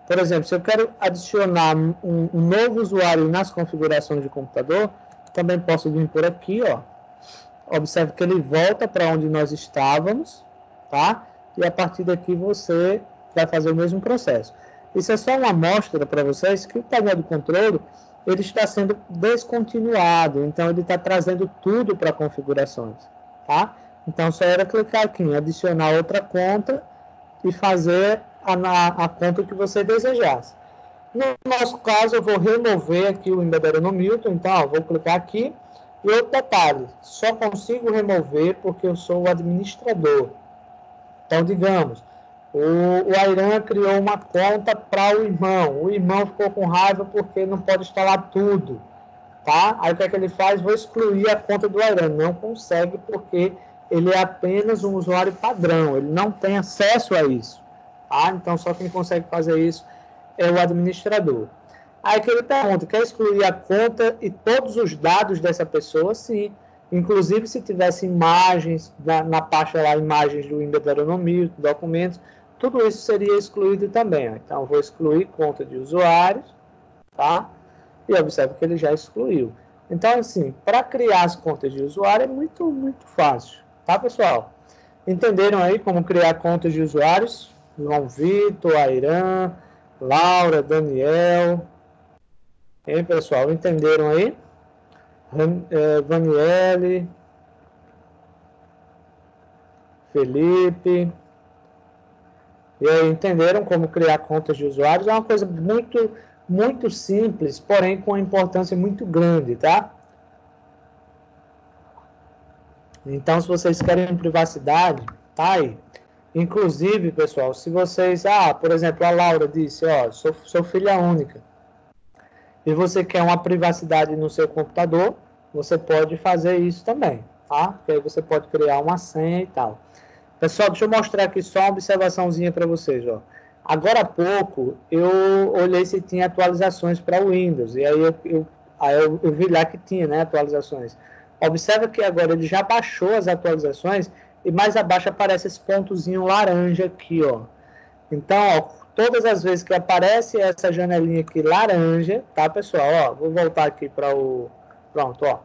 Por exemplo, se eu quero adicionar um novo usuário nas configurações de computador, também posso vir por aqui, ó. Observe que ele volta para onde nós estávamos, tá? E a partir daqui você vai fazer o mesmo processo. Isso é só uma amostra para vocês que o painel de controle ele está sendo descontinuado, então ele está trazendo tudo para configurações, tá? Então só era clicar aqui em adicionar outra conta e fazer a conta que você desejasse. No nosso caso, eu vou remover aqui o Embedded no Milton, então ó, vou clicar aqui. E outro detalhe, só consigo remover porque eu sou o administrador. Então, digamos, o Airan criou uma conta para o irmão ficou com raiva porque não pode instalar tudo, tá? Aí o que é que ele faz? Vou excluir a conta do Airan, não consegue porque ele é apenas um usuário padrão, ele não tem acesso a isso, tá? Então, só quem consegue fazer isso é o administrador. Aí que ele pergunta, quer excluir a conta e todos os dados dessa pessoa? Sim. Inclusive, se tivesse imagens, na pasta lá, imagens do Embedded no Milton, documentos, tudo isso seria excluído também. Ó. Então, vou excluir conta de usuários, tá? E observe que ele já excluiu. Então, assim, para criar as contas de usuário é muito, muito fácil, tá, pessoal? Entenderam aí como criar contas de usuários? João Vitor, Airan, Laura, Daniel... Hein, pessoal? Entenderam aí? Vaniele, Felipe. E aí, entenderam como criar contas de usuários? É uma coisa muito, muito simples, porém com uma importância muito grande, tá? Então, se vocês querem privacidade, tá aí. Inclusive, pessoal, se vocês... por exemplo, a Laura disse, ó, sou filha única. E você quer uma privacidade no seu computador, você pode fazer isso também, tá? Porque aí você pode criar uma senha e tal. Pessoal, deixa eu mostrar aqui só uma observaçãozinha para vocês, ó. Agora há pouco, eu olhei se tinha atualizações para o Windows, e aí eu vi lá que tinha, né, atualizações. Observa que agora ele já baixou as atualizações, e mais abaixo aparece esse pontozinho laranja aqui, ó. Então, ó, todas as vezes que aparece essa janelinha aqui laranja, tá, pessoal? Ó, vou voltar aqui para o... Pronto, ó.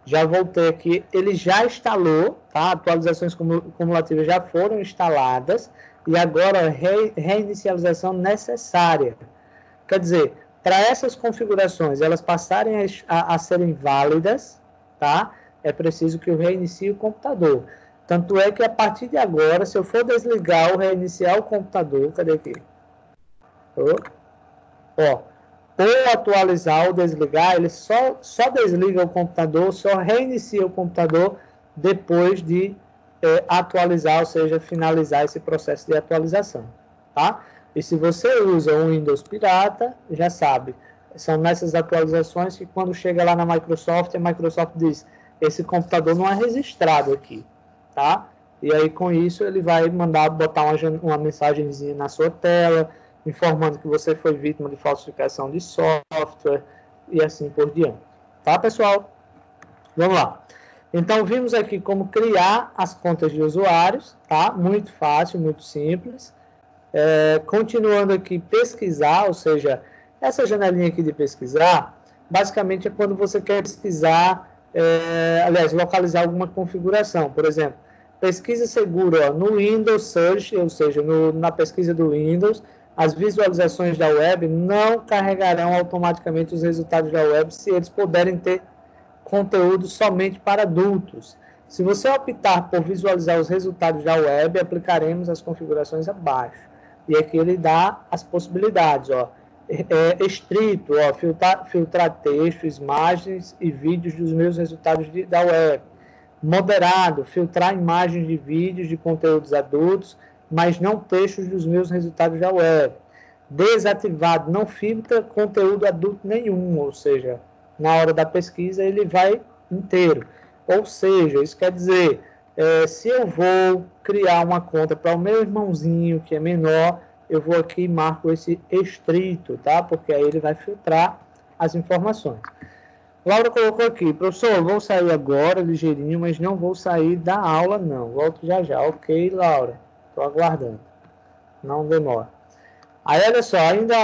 Já voltei aqui. Ele já instalou, tá? Atualizações cumulativas já foram instaladas. E agora, reinicialização necessária. Quer dizer, para essas configurações, elas passarem a serem válidas, tá? É preciso que eu reinicie o computador. Tanto é que a partir de agora, se eu for desligar ou reiniciar o computador, cadê aqui? Ó, ou atualizar ou desligar, ele só desliga o computador, só reinicia o computador depois de atualizar, ou seja, finalizar esse processo de atualização, tá? E se você usa um Windows pirata, já sabe, são nessas atualizações que quando chega lá na Microsoft, a Microsoft diz, esse computador não é registrado aqui, tá? E aí com isso ele vai botar uma mensagenzinha na sua tela, informando que você foi vítima de falsificação de software e assim por diante. Tá, pessoal? Vamos lá. Então, vimos aqui como criar as contas de usuários, tá? Muito fácil, muito simples. Continuando aqui, pesquisar, ou seja, essa janelinha aqui de pesquisar, basicamente é quando você quer pesquisar, aliás, localizar alguma configuração. Por exemplo, pesquisa segura no Windows Search, ou seja, na pesquisa do Windows, as visualizações da web não carregarão automaticamente os resultados da web se eles puderem ter conteúdo somente para adultos. Se você optar por visualizar os resultados da web, aplicaremos as configurações abaixo. E aqui ele dá as possibilidades, ó. Estrito, ó, filtrar textos, imagens e vídeos dos meus resultados da web. Moderado, filtrar imagens de vídeos de conteúdos adultos, mas não textos dos meus resultados da web. Desativado, não filtra conteúdo adulto nenhum, ou seja, na hora da pesquisa ele vai inteiro. Ou seja, isso quer dizer, se eu vou criar uma conta para o meu irmãozinho que é menor, eu vou aqui e marco esse estrito, tá? Porque aí ele vai filtrar as informações. Laura colocou aqui, professor, vou sair agora ligeirinho, mas não vou sair da aula não, volto já já. Ok, Laura, estou aguardando, não demora. Aí, olha só, ainda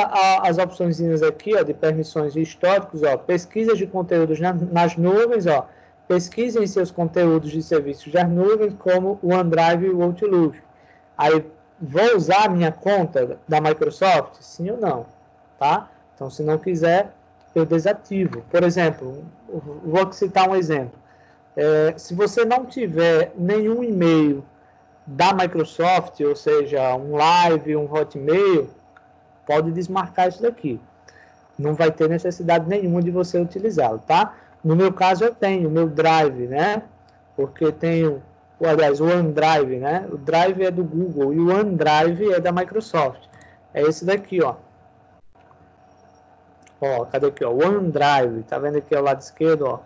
as opções aqui, ó, de permissões de históricos, ó, pesquisas de conteúdos nas nuvens, ó, pesquisem seus conteúdos de serviços das nuvens, como o OneDrive e o Outlook. Aí, vou usar a minha conta da Microsoft? Sim ou não, tá? Então, se não quiser, eu desativo. Por exemplo, vou citar um exemplo. Se você não tiver nenhum e-mail da Microsoft, ou seja, um Live, um Hotmail, pode desmarcar isso daqui. Não vai ter necessidade nenhuma de você utilizá-lo, tá? No meu caso, eu tenho o meu Drive, né? Porque tenho, aliás, o OneDrive, né? O Drive é do Google e o OneDrive é da Microsoft. É esse daqui, ó. Ó, cadê aqui, ó? OneDrive, tá vendo aqui ao lado esquerdo, ó?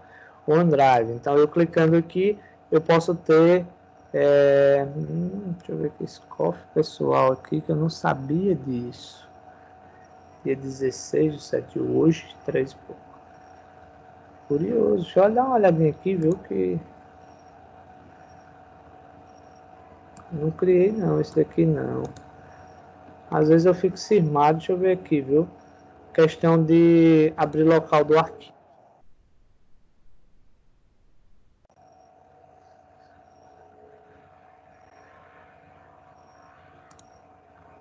OneDrive. Então, eu clicando aqui, eu posso ter... deixa eu ver aqui, esse cofre pessoal aqui, que eu não sabia disso. Dia 16 de 7 hoje, 3 e pouco. Curioso, deixa eu dar uma olhadinha aqui, viu, que... Não criei não, esse daqui não. Às vezes eu fico cismado, deixa eu ver aqui, viu. Questão de abrir local do arquivo.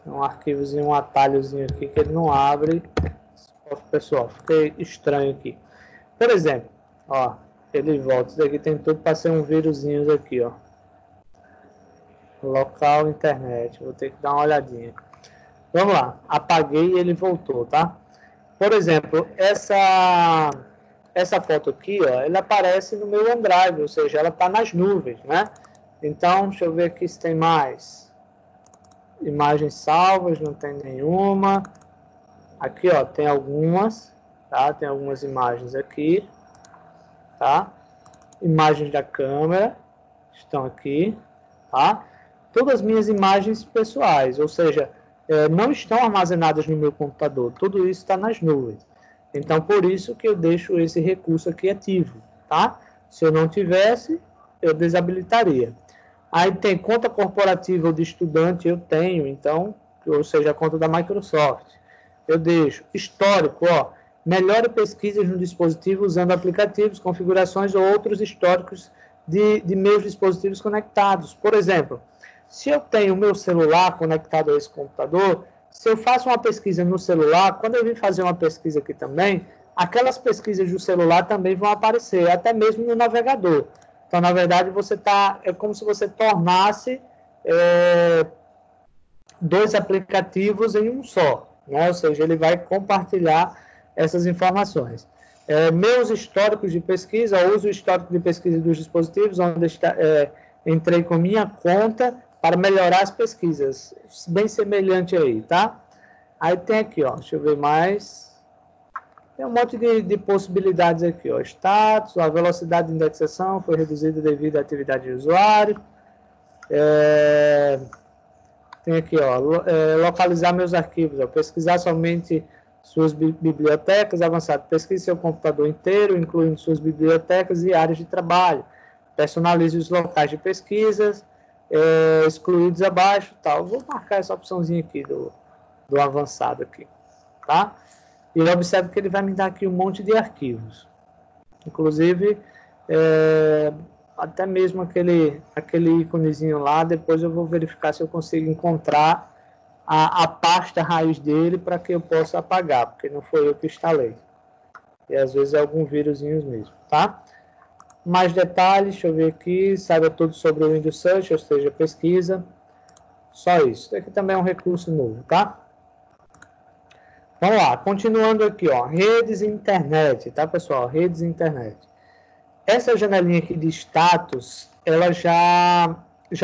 Um arquivozinho, um atalhozinho aqui que ele não abre. Pessoal, fiquei estranho aqui. Por exemplo, ó, ele volta. Isso daqui tem tudo para ser um vírusinho aqui, ó. Local internet. Vou ter que dar uma olhadinha. Vamos lá. Apaguei e ele voltou, tá? Por exemplo, essa foto aqui, ó, ela aparece no meu OneDrive, ou seja, ela está nas nuvens, né? Então, deixa eu ver aqui se tem mais. Imagens salvas, não tem nenhuma. Aqui, ó, tem algumas, tá? Tem algumas imagens aqui, tá? Imagens da câmera estão aqui, tá? Todas as minhas imagens pessoais, ou seja, não estão armazenadas no meu computador. Tudo isso está nas nuvens. Então, por isso que eu deixo esse recurso aqui ativo, tá? Se eu não tivesse, eu desabilitaria. Aí tem conta corporativa ou de estudante, eu tenho, então, ou seja, a conta da Microsoft. Eu deixo. Histórico, ó, melhore pesquisas no dispositivo usando aplicativos, configurações ou outros históricos de meus dispositivos conectados. Por exemplo, se eu tenho o meu celular conectado a esse computador, se eu faço uma pesquisa no celular, quando eu vim fazer uma pesquisa aqui também, aquelas pesquisas do celular também vão aparecer, até mesmo no navegador. Então, na verdade, é como se você tornasse dois aplicativos em um só, né? Ou seja, ele vai compartilhar essas informações. Meus históricos de pesquisa, eu uso o histórico de pesquisa dos dispositivos, onde entrei com minha conta para melhorar as pesquisas. Bem semelhante aí, tá? Aí tem aqui, ó, deixa eu ver mais. Tem um monte de possibilidades aqui, ó. Status, a velocidade de indexação foi reduzida devido à atividade de usuário. Tem aqui, ó, localizar meus arquivos, ó, pesquisar somente suas bibliotecas avançadas. Pesquise seu computador inteiro, incluindo suas bibliotecas e áreas de trabalho. Personalize os locais de pesquisas, excluídos abaixo, tal. Vou marcar essa opçãozinha aqui do avançado aqui, tá? E observe que ele vai me dar aqui um monte de arquivos. Inclusive, até mesmo aquele íconezinho lá, depois eu vou verificar se eu consigo encontrar a pasta raiz dele para que eu possa apagar, porque não foi eu que instalei. E às vezes é algum vírusinho mesmo, tá? Mais detalhes, deixa eu ver aqui, saiba tudo sobre o Windows Search, ou seja, pesquisa. Só isso. Isso aqui também é um recurso novo, tá? Vamos lá, continuando aqui, ó, redes e internet, tá, pessoal? Redes e internet. Essa janelinha aqui de status, ela já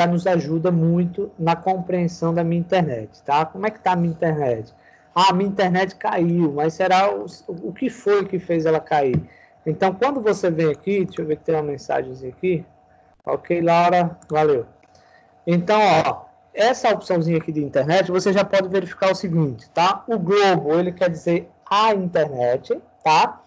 nos ajuda muito na compreensão da minha internet, tá? Como é que tá a minha internet? Ah, minha internet caiu, mas será o que foi que fez ela cair? Então, quando você vem aqui, deixa eu ver que tem uma mensagem aqui. Ok, Laura, valeu. Então, ó, essa opçãozinha aqui de internet, você já pode verificar o seguinte, tá? O globo, ele quer dizer a internet, tá?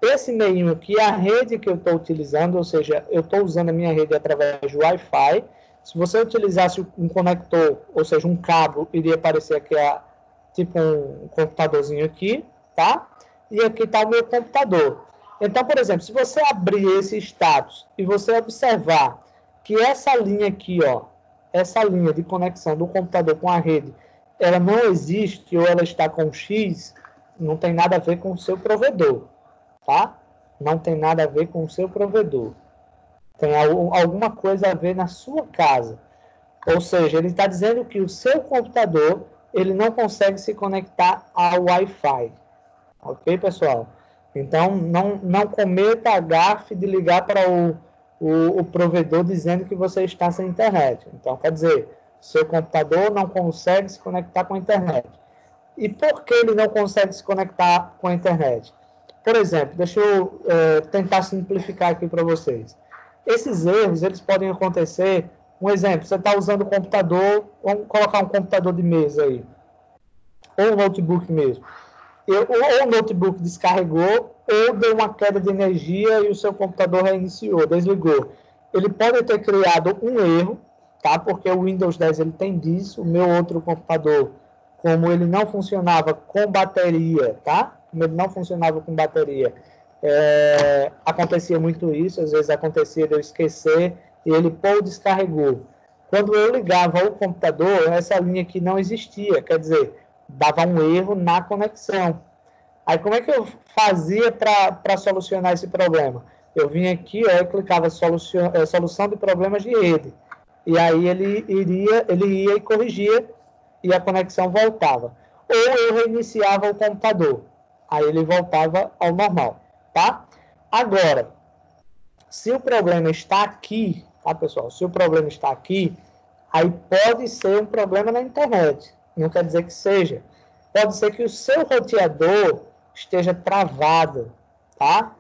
Esse meio aqui é a rede que eu estou utilizando, ou seja, eu estou usando a minha rede através do Wi-Fi. Se você utilizasse um conector, ou seja, um cabo, iria aparecer aqui tipo um computadorzinho aqui, tá? E aqui está o meu computador. Então, por exemplo, se você abrir esse status e você observar que essa linha aqui, ó, essa linha de conexão do computador com a rede, ela não existe ou ela está com X, não tem nada a ver com o seu provedor, tá? Não tem nada a ver com o seu provedor. Tem alguma coisa a ver na sua casa. Ou seja, ele está dizendo que o seu computador, ele não consegue se conectar ao Wi-Fi. Ok, pessoal? Então, não cometa a gafe de ligar para o provedor dizendo que você está sem internet. Então, quer dizer, seu computador não consegue se conectar com a internet. E por que ele não consegue se conectar com a internet? Por exemplo, deixa eu tentar simplificar aqui para vocês. Esses erros, eles podem acontecer. Um exemplo, você está usando o computador, vamos colocar um computador de mesa aí, ou um notebook mesmo. Ou o notebook descarregou, ou deu uma queda de energia e o seu computador reiniciou, desligou. Ele pode ter criado um erro, tá? Porque o Windows 10 ele tem disso. O meu outro computador, como ele não funcionava com bateria, tá? Como ele não funcionava com bateria, acontecia muito isso. Às vezes acontecia de eu esquecer e ele descarregou. Quando eu ligava o computador, essa linha aqui não existia, quer dizer, dava um erro na conexão. Aí, como é que eu fazia para solucionar esse problema? Eu vinha aqui, eu clicava solução de problemas de rede. E aí ele ia e corrigia e a conexão voltava. Ou eu reiniciava o computador. Aí ele voltava ao normal, tá? Agora, se o problema está aqui, tá, pessoal? Se o problema está aqui, aí pode ser um problema na internet. Não quer dizer que seja. Pode ser que o seu roteador esteja travado, tá?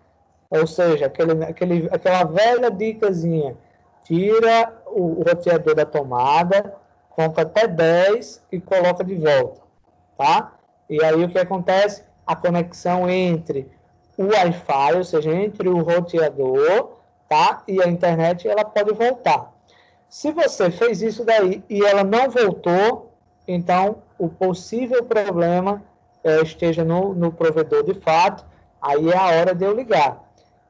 Ou seja, aquela velha dicasinha. Tira o roteador da tomada, conta até 10 e coloca de volta, tá? E aí o que acontece? A conexão entre o Wi-Fi, ou seja, entre o roteador, tá? E a internet, ela pode voltar. Se você fez isso daí e ela não voltou, então o possível problema esteja no provedor de fato, aí é a hora de eu ligar.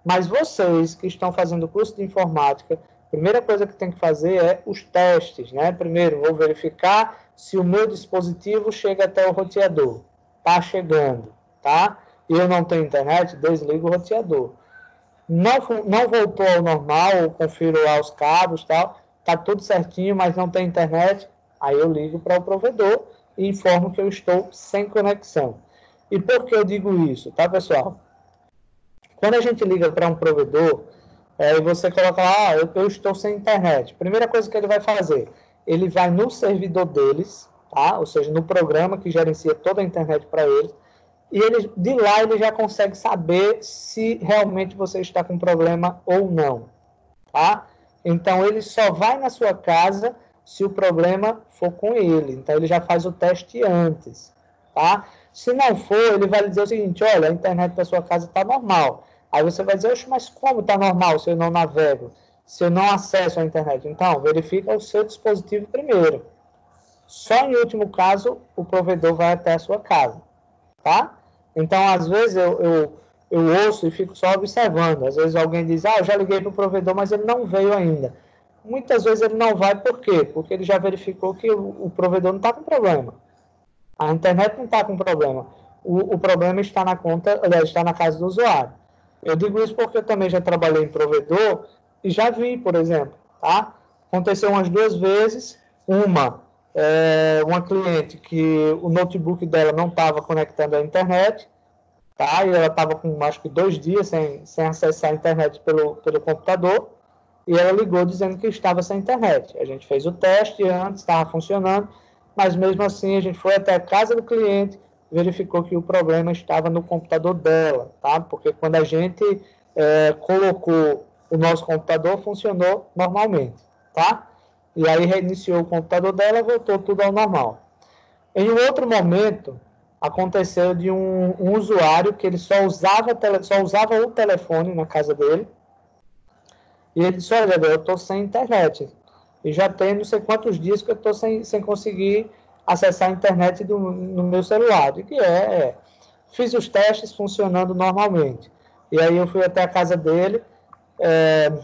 Mas vocês que estão fazendo curso de informática, a primeira coisa que tem que fazer é os testes, né? Primeiro, vou verificar se o meu dispositivo chega até o roteador. Tá chegando, tá? E eu não tenho internet, desligo o roteador. não voltou ao normal, eu confiro lá os cabos e tal, está tudo certinho, mas não tem internet, aí eu ligo para o provedor e informo que eu estou sem conexão. E por que eu digo isso, tá, pessoal? Quando a gente liga para um provedor, e você coloca lá, eu estou sem internet. Primeira coisa que ele vai fazer, ele vai no servidor deles, tá? Ou seja, no programa que gerencia toda a internet para eles, e ele, de lá ele já consegue saber se realmente você está com problema ou não, tá? Então ele só vai na sua casa se o problema for com ele. Então ele já faz o teste antes, tá? Se não for, ele vai dizer o seguinte: olha, a internet da sua casa está normal. Aí você vai dizer: oxe, mas como está normal se eu não navego, se eu não acesso a internet? Então verifica o seu dispositivo primeiro. Só em último caso o provedor vai até a sua casa, tá? Então, às vezes, eu ouço e fico só observando. Às vezes alguém diz, eu já liguei para o provedor, mas ele não veio ainda. Muitas vezes ele não vai, por quê? Porque ele já verificou que o provedor não está com problema. A internet não está com problema. O problema está na conta, está na casa do usuário. Eu digo isso porque eu também já trabalhei em provedor e já vi, por exemplo, tá? Aconteceu umas 2 vezes, uma cliente que o notebook dela não estava conectando à internet, tá? E ela estava com, acho que 2 dias sem acessar a internet pelo computador, e ela ligou dizendo que estava sem internet. A gente fez o teste antes, estava funcionando, mas mesmo assim a gente foi até a casa do cliente, verificou que o problema estava no computador dela, tá? Porque quando a gente colocou o nosso computador, funcionou normalmente, tá? E aí reiniciou o computador dela, voltou tudo ao normal. Em um outro momento, aconteceu de um usuário que ele só usava o telefone na casa dele, e ele disse, olha, eu estou sem internet, e já tem não sei quantos dias que eu estou sem conseguir acessar a internet no meu celular. E que fiz os testes funcionando normalmente. E aí eu fui até a casa dele,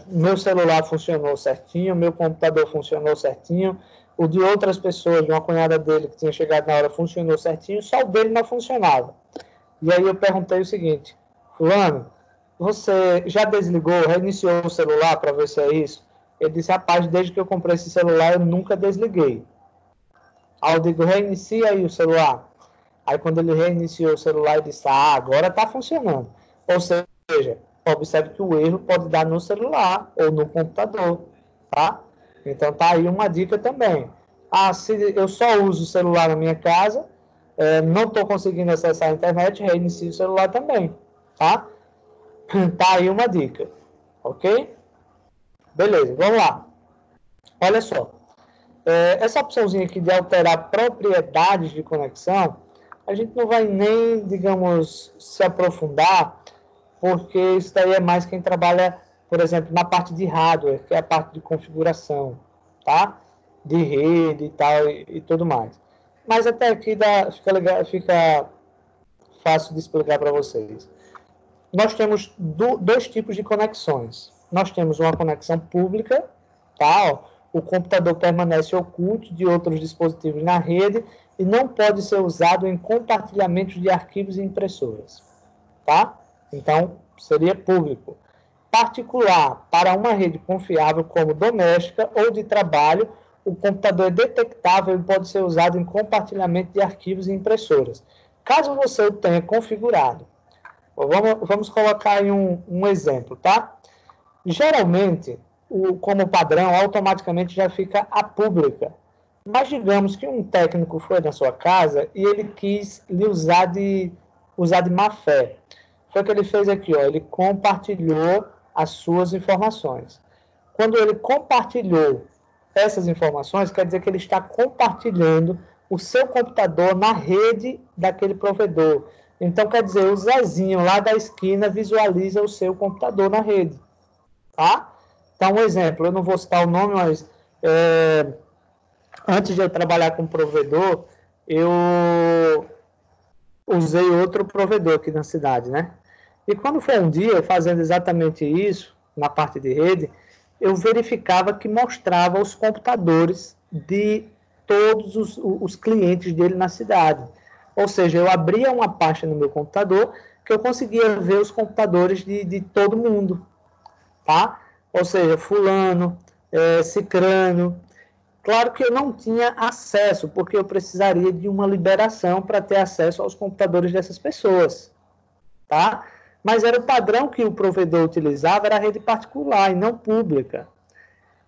meu celular funcionou certinho, meu computador funcionou certinho, o de outras pessoas, de uma cunhada dele que tinha chegado na hora, funcionou certinho, só o dele não funcionava. E aí eu perguntei o seguinte, fulano, você já desligou, reiniciou o celular para ver se é isso? Ele disse, rapaz, desde que eu comprei esse celular, eu nunca desliguei. Aí eu digo, reinicia aí o celular. Aí quando ele reiniciou o celular, ele disse, agora está funcionando. Ou seja, observe que o erro pode dar no celular ou no computador, tá? Então tá aí uma dica também. Se eu só uso o celular na minha casa, não estou conseguindo acessar a internet, reinicio o celular também, tá? Tá aí uma dica, ok? Beleza, vamos lá. Olha só. Essa opçãozinha aqui de alterar propriedades de conexão, a gente não vai nem, digamos, se aprofundar, porque isso daí é mais quem trabalha, por exemplo, na parte de hardware, que é a parte de configuração, tá? De rede e tal e tudo mais. Mas até aqui fica fácil de explicar para vocês. Nós temos 2 tipos de conexões. Nós temos uma conexão pública, tá? O computador permanece oculto de outros dispositivos na rede e não pode ser usado em compartilhamentos de arquivos e impressoras, tá? Então, seria público. Particular, para uma rede confiável como doméstica ou de trabalho, o computador é detectável e pode ser usado em compartilhamento de arquivos e impressoras. Caso você o tenha configurado, vamos colocar aí um exemplo, tá? Geralmente, como padrão, automaticamente já fica a pública. Mas digamos que um técnico foi na sua casa e ele quis lhe usar de má fé. Foi o que ele fez aqui, ó, ele compartilhou as suas informações. Quando ele compartilhou essas informações, quer dizer que ele está compartilhando o seu computador na rede daquele provedor. Então, quer dizer, o Zezinho lá da esquina visualiza o seu computador na rede. Tá? Então, um exemplo, eu não vou citar o nome, mas antes de eu trabalhar com provedor, eu usei outro provedor aqui na cidade, né? E quando foi um dia, fazendo exatamente isso, na parte de rede, eu verificava que mostrava os computadores de todos os clientes dele na cidade. Ou seja, eu abria uma pasta no meu computador que eu conseguia ver os computadores de todo mundo. tá? Ou seja, fulano, cicrano. Claro que eu não tinha acesso, porque eu precisaria de uma liberação para ter acesso aos computadores dessas pessoas, tá? Mas era o padrão que o provedor utilizava, era a rede particular e não pública.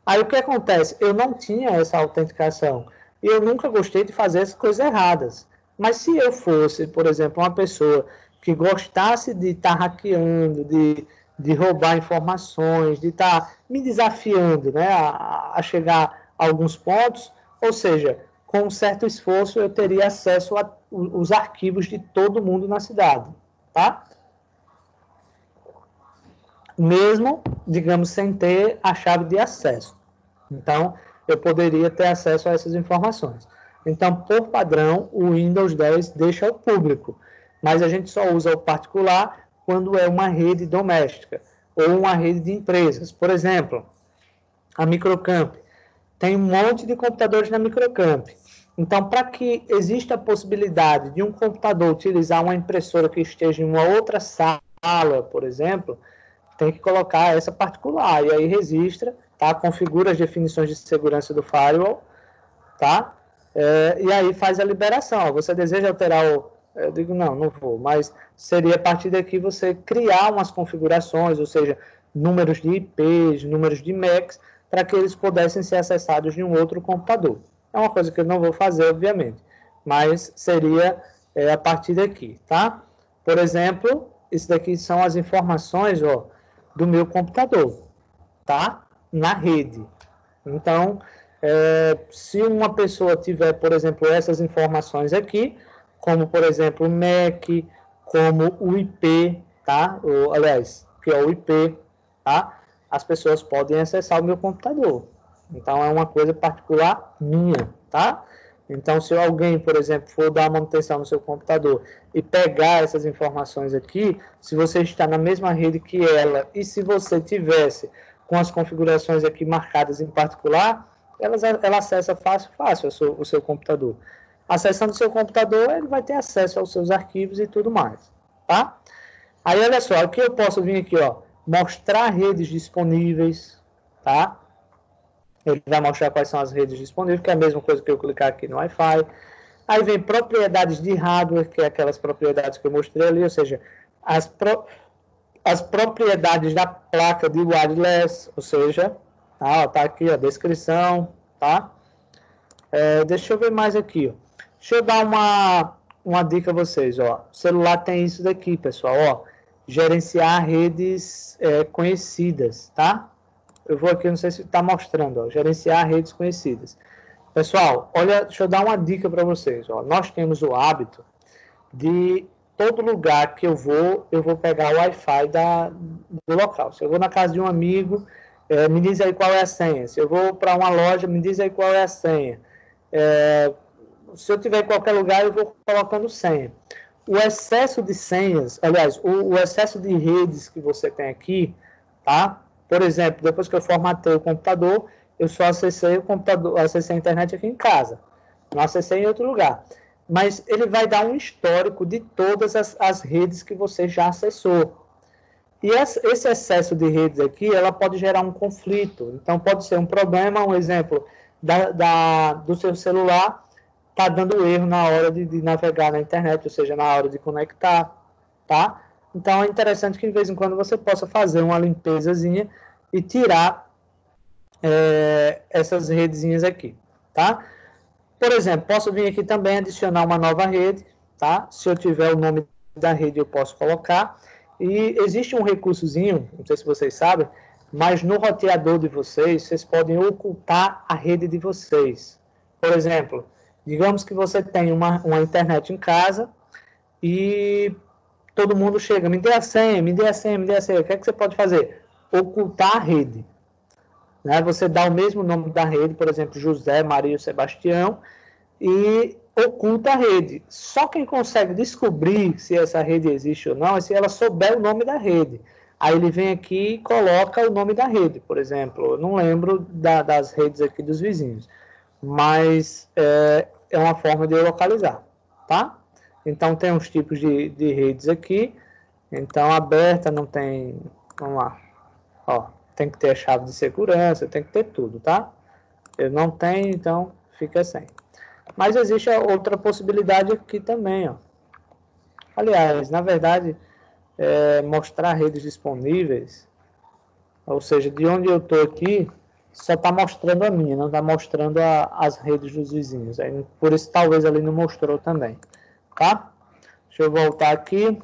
Aí o que acontece? Eu não tinha essa autenticação. E eu nunca gostei de fazer as coisas erradas. Mas se eu fosse, por exemplo, uma pessoa que gostasse de estar hackeando, de roubar informações, de estar me desafiando, né, a chegar a alguns pontos, ou seja, com um certo esforço eu teria acesso aos arquivos de todo mundo na cidade, tá? Mesmo, digamos, sem ter a chave de acesso. Então, eu poderia ter acesso a essas informações. Então, por padrão, o Windows 10 deixa o público, mas a gente só usa o particular quando é uma rede doméstica ou uma rede de empresas. Por exemplo, a Microcamp. Tem um monte de computadores na Microcamp. Então, para que exista a possibilidade de um computador utilizar uma impressora que esteja em uma outra sala, por exemplo, tem que colocar essa particular, e aí registra, tá? Configura as definições de segurança do firewall, tá? E aí faz a liberação. Ó, você deseja alterar o... Eu digo, não vou, mas seria a partir daqui você criar umas configurações, ou seja, números de IPs, números de MACs, para que eles pudessem ser acessados de um outro computador. É uma coisa que eu não vou fazer, obviamente, mas seria a partir daqui, tá? Por exemplo, isso daqui são as informações, ó, do meu computador, tá? Na rede. Então, se uma pessoa tiver, por exemplo, essas informações aqui, como, por exemplo, o MAC, como o IP, tá? Aliás, que é o IP, tá? As pessoas podem acessar o meu computador. Então, é uma coisa particular minha, tá? Então, se alguém, por exemplo, for dar manutenção no seu computador e pegar essas informações aqui, se você está na mesma rede que ela e se você tivesse com as configurações aqui marcadas em particular, ela acessa fácil o seu computador. Acessando o seu computador, ele vai ter acesso aos seus arquivos e tudo mais, tá? Aí, olha só, aqui eu posso vir aqui, ó, mostrar redes disponíveis, tá? Ele vai mostrar quais são as redes disponíveis, que é a mesma coisa que eu clicar aqui no Wi-Fi. Aí vem propriedades de hardware, que é aquelas propriedades que eu mostrei ali, ou seja, as propriedades da placa de wireless, ou seja, tá aqui a descrição, tá? Deixa eu ver mais aqui, ó. Deixa eu dar uma dica a vocês, ó. O celular tem isso daqui, pessoal, ó. Gerenciar redes conhecidas, tá? Eu vou aqui, não sei se está mostrando, ó. Gerenciar redes conhecidas. Pessoal, olha, deixa eu dar uma dica para vocês, ó. Nós temos o hábito de todo lugar que eu vou pegar o Wi-Fi do local. Se eu vou na casa de um amigo, me diz aí qual é a senha. Se eu vou para uma loja, me diz aí qual é a senha. Se eu tiver em qualquer lugar, eu vou colocando senha. O excesso de senhas, aliás, o excesso de redes que você tem aqui, tá? Por exemplo, depois que eu formatei o computador, eu só acessei o computador, acessei a internet aqui em casa. Não acessei em outro lugar. Mas ele vai dar um histórico de todas as redes que você já acessou. E esse excesso de redes aqui, ela pode gerar um conflito. Então, pode ser um problema, um exemplo, do seu celular está dando erro na hora de navegar na internet, ou seja, na hora de conectar, tá? Então, é interessante que, de vez em quando, você possa fazer uma limpezazinha e tirar essas redezinhas aqui, tá? Por exemplo, posso vir aqui também adicionar uma nova rede, tá? Se eu tiver o nome da rede, eu posso colocar. E existe um recursozinho, não sei se vocês sabem, mas no roteador de vocês podem ocultar a rede de vocês. Por exemplo, digamos que você tem uma internet em casa e todo mundo chega, me dê a senha, me dê a senha, me dê a senha. O que é que você pode fazer? Ocultar a rede. Né? Você dá o mesmo nome da rede, por exemplo, José, Maria, Sebastião, e oculta a rede. Só quem consegue descobrir se essa rede existe ou não é se ela souber o nome da rede. Aí ele vem aqui e coloca o nome da rede, por exemplo. Eu não lembro das redes aqui dos vizinhos, mas é uma forma de eu localizar, tá? Então tem uns tipos de redes aqui. Então aberta não tem... Vamos lá. Ó, tem que ter a chave de segurança, tem que ter tudo, tá? Eu não tenho, então fica sem. Mas existe a outra possibilidade aqui também, ó. Aliás, na verdade, mostrar redes disponíveis, ou seja, de onde eu estou aqui, só está mostrando a minha, não está mostrando as redes dos vizinhos. Aí, por isso, talvez ali não mostrou também, tá? Deixa eu voltar aqui.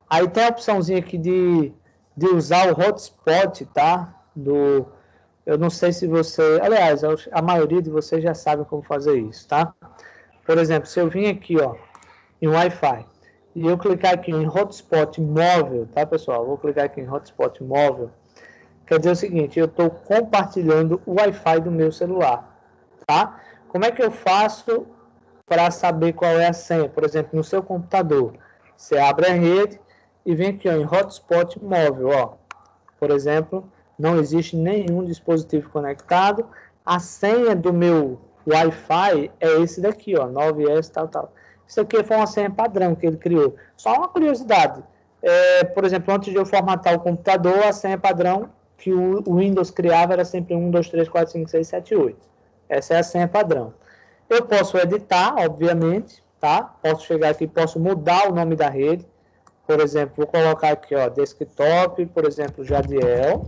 Aí tem a opçãozinha aqui de usar o hotspot, tá? Eu não sei se você... Aliás, a maioria de vocês já sabe como fazer isso, tá? Por exemplo, se eu vim aqui, ó, em Wi-Fi, e eu clicar aqui em hotspot móvel, tá, pessoal? Vou clicar aqui em hotspot móvel. Quer dizer o seguinte, eu estou compartilhando o Wi-Fi do meu celular, tá? Como é que eu faço para saber qual é a senha? Por exemplo, no seu computador, você abre a rede e vem aqui, ó, em hotspot móvel, ó. Por exemplo, não existe nenhum dispositivo conectado. A senha do meu Wi-Fi é esse daqui, ó, 9S, tal. Isso aqui foi uma senha padrão que ele criou. Só uma curiosidade. Por exemplo, antes de eu formatar o computador, a senha padrão que o Windows criava era sempre 1, 2, 3, 4, 5, 6, 7, 8. Essa é a senha padrão. Eu posso editar, obviamente, tá? Posso chegar aqui, posso mudar o nome da rede. Por exemplo, vou colocar aqui, ó, desktop, por exemplo, Jadiel.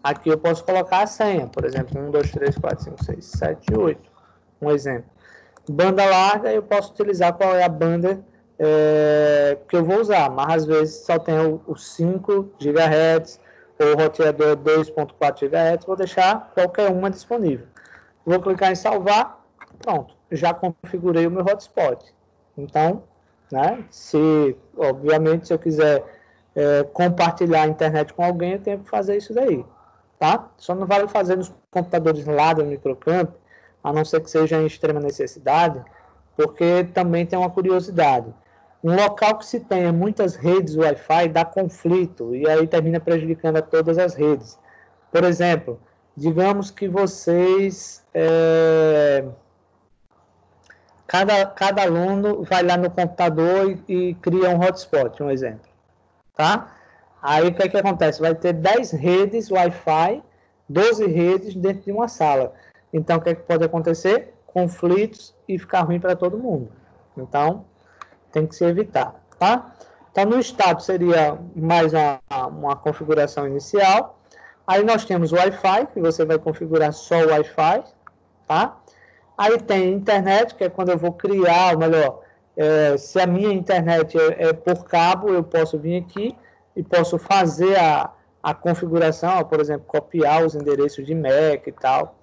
Aqui eu posso colocar a senha, por exemplo, 1, 2, 3, 4, 5, 6, 7, 8. Um exemplo. Banda larga, eu posso utilizar qual é a banda que eu vou usar, mas às vezes só tem o 5 GHz ou o roteador 2.4 GHz, vou deixar qualquer uma disponível. Vou clicar em salvar, pronto, já configurei o meu hotspot. Então, né, obviamente, se eu quiser compartilhar a internet com alguém, eu tenho que fazer isso daí, tá? Só não vale fazer nos computadores lá do microcamp, a não ser que seja em extrema necessidade, porque também tem uma curiosidade. Um local que se tenha muitas redes Wi-Fi dá conflito, e aí termina prejudicando a todas as redes. Por exemplo, digamos que vocês... Cada aluno vai lá no computador e cria um hotspot, um exemplo. Tá? Aí o que é que acontece? Vai ter 10 redes Wi-Fi, 12 redes dentro de uma sala. Então, o que é que pode acontecer? Conflitos e ficar ruim para todo mundo. Então, tem que se evitar, tá? Então, no estado seria mais uma configuração inicial. Aí nós temos o Wi-Fi, que você vai configurar só o Wi-Fi, tá? Aí tem internet, que é quando eu vou criar, ou melhor, se a minha internet é por cabo, eu posso vir aqui e posso fazer a configuração, ó, por exemplo, copiar os endereços de MAC e tal.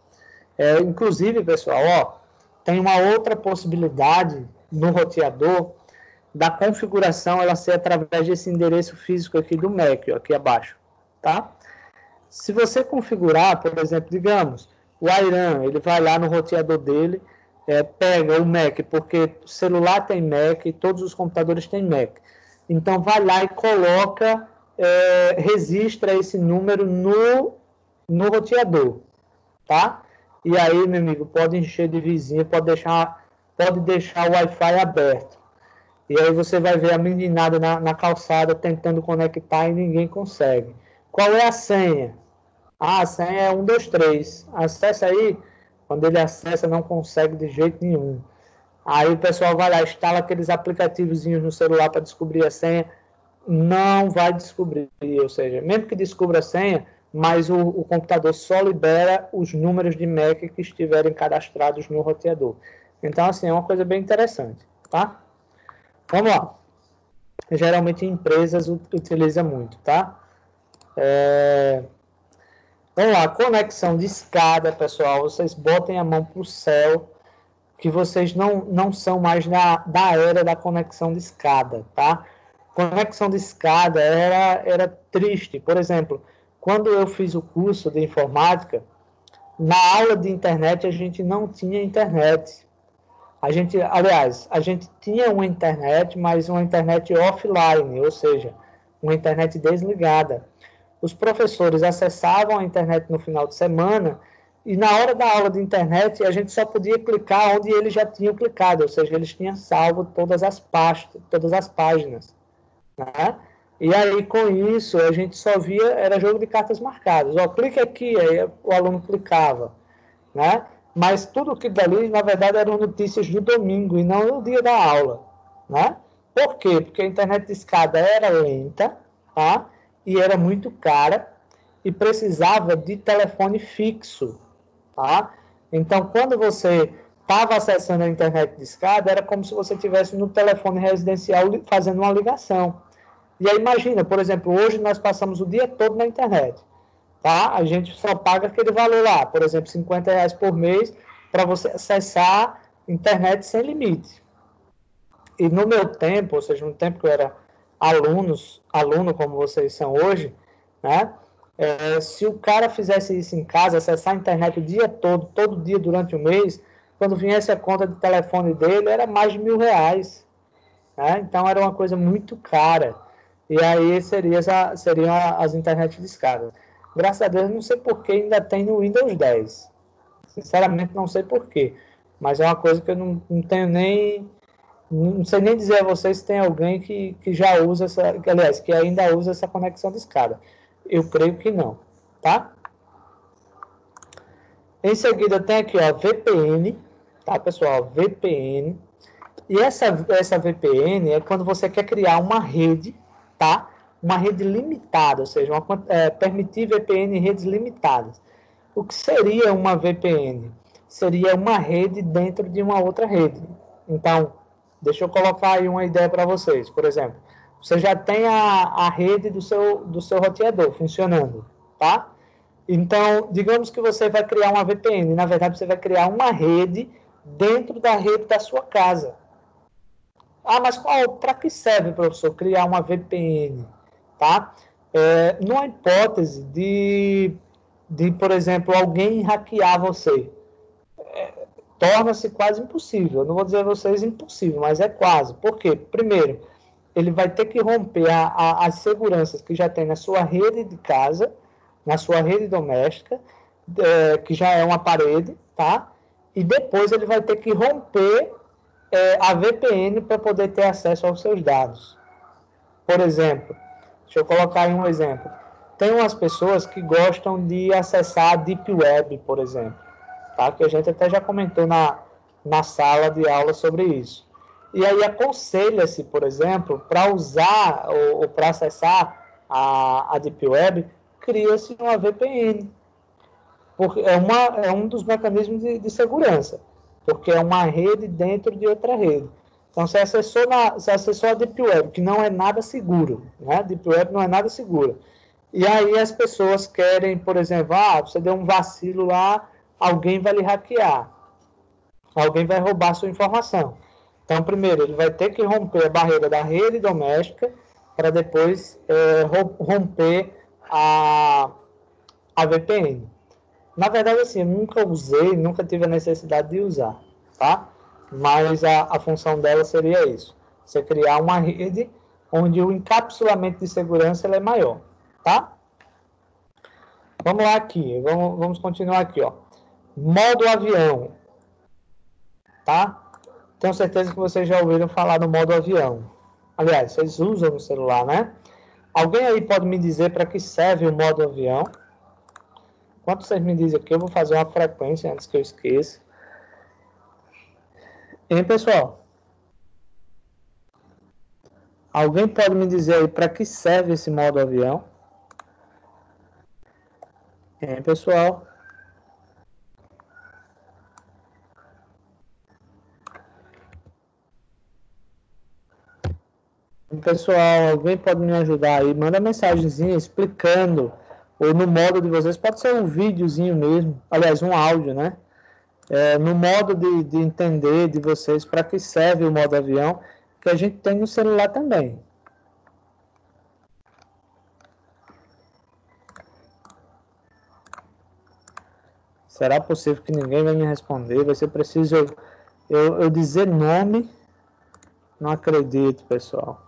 Inclusive, pessoal, ó, tem uma outra possibilidade no roteador da configuração ela ser através desse endereço físico aqui do MAC, ó, aqui abaixo, tá? Se você configurar, por exemplo, digamos, o Airan, ele vai lá no roteador dele, pega o MAC, porque o celular tem MAC, todos os computadores têm MAC. Então, vai lá e coloca, registra esse número no roteador, tá? E aí, meu amigo, pode encher de vizinho, pode deixar o Wi-Fi aberto. E aí você vai ver a meninada na calçada tentando conectar e ninguém consegue. Qual é a senha? A senha é 1, 2, 3. Acessa aí. Quando ele acessa, não consegue de jeito nenhum. Aí o pessoal vai lá, instala aqueles aplicativozinhos no celular para descobrir a senha. Não vai descobrir. Ou seja, mesmo que descubra a senha, mas o computador só libera os números de MAC que estiverem cadastrados no roteador. Então, assim, é uma coisa bem interessante, tá? Vamos lá. Geralmente empresas utilizam muito, tá? Vamos lá, conexão de escada, pessoal. Vocês botem a mão para o céu, que vocês não são mais da era da conexão de escada, tá? Conexão de escada era triste. Por exemplo, quando eu fiz o curso de informática, na aula de internet a gente não tinha internet. Aliás, a gente tinha uma internet, mas uma internet offline, ou seja, uma internet desligada. Os professores acessavam a internet no final de semana e na hora da aula de internet a gente só podia clicar onde eles já tinham clicado, ou seja, eles tinham salvo todas as páginas, né? E aí, com isso, a gente só via, era jogo de cartas marcadas. Ó, clique aqui, aí o aluno clicava, né? Mas tudo que dali, na verdade, eram notícias do domingo e não no dia da aula, né? Por quê? Porque a internet de escada era lenta, tá? E era muito cara e precisava de telefone fixo, tá? Então, quando você estava acessando a internet de escada, era como se você estivesse no telefone residencial fazendo uma ligação. E aí imagina, por exemplo, hoje nós passamos o dia todo na internet, tá? A gente só paga aquele valor lá, por exemplo, R$ 50 por mês para você acessar internet sem limite. E no meu tempo, ou seja, no tempo que eu era aluno como vocês são hoje, né? Se o cara fizesse isso em casa, acessar a internet o dia todo dia durante o mês, quando viesse a conta de telefone dele, era mais de R$ 1.000. Né? Então era uma coisa muito cara. E aí seriam as internet de escada. Graças a Deus, não sei por que ainda tem no Windows 10. Sinceramente, não sei por quê. Mas é uma coisa que eu não tenho nem. Não sei nem dizer a vocês se tem alguém que já usa essa. Que, aliás, que ainda usa essa conexão de escada. Eu creio que não. Tá? Em seguida, tem aqui, ó, VPN. Tá, pessoal? VPN. E essa VPN é quando você quer criar uma rede, tá? Uma rede limitada, ou seja, permitir VPN em redes limitadas. O que seria uma VPN? Seria uma rede dentro de uma outra rede. Então, deixa eu colocar aí uma ideia para vocês. Por exemplo, você já tem a rede do seu roteador funcionando, tá? Então, digamos que você vai criar uma VPN. Na verdade, você vai criar uma rede dentro da rede da sua casa. Ah, mas para que serve, professor, criar uma VPN? Tá? Numa hipótese por exemplo, alguém hackear você, torna-se quase impossível. Eu não vou dizer a vocês impossível, mas é quase. Por quê? Primeiro, ele vai ter que romper as seguranças que já tem na sua rede de casa, na sua rede doméstica, que já é uma parede, tá? E depois ele vai ter que romper a VPN para poder ter acesso aos seus dados. Por exemplo, deixa eu colocar aí um exemplo. Tem umas pessoas que gostam de acessar a Deep Web, por exemplo, tá? Que a gente até já comentou na sala de aula sobre isso. E aí aconselha-se, por exemplo, para usar ou para acessar a Deep Web, cria-se uma VPN. Porque é um dos mecanismos de segurança, porque é uma rede dentro de outra rede. Então, você acessou a Deep Web, que não é nada seguro, né? Deep Web não é nada seguro. E aí as pessoas querem, por exemplo, você deu um vacilo lá, alguém vai lhe hackear, alguém vai roubar a sua informação. Então, primeiro, ele vai ter que romper a barreira da rede doméstica para depois romper a VPN. Na verdade, assim, eu nunca usei, nunca tive a necessidade de usar, tá? Mas a função dela seria isso. Você criar uma rede onde o encapsulamento de segurança é maior, tá? Vamos lá aqui, vamos continuar aqui, ó. Modo avião, tá? Tenho certeza que vocês já ouviram falar do modo avião. Aliás, vocês usam no celular, né? Alguém aí pode me dizer para que serve o modo avião? Enquanto vocês me dizem aqui, eu vou fazer uma frequência antes que eu esqueça. Hein, pessoal? Alguém pode me dizer aí para que serve esse modo avião? Hein, pessoal? Pessoal, alguém pode me ajudar aí? Manda mensagenzinha explicando, ou no modo de vocês, pode ser um videozinho mesmo, aliás, um áudio, né? No modo de entender de vocês para que serve o modo avião, que a gente tem no celular também. Será possível que ninguém vai me responder? Vai ser preciso eu dizer nome? Não acredito, pessoal.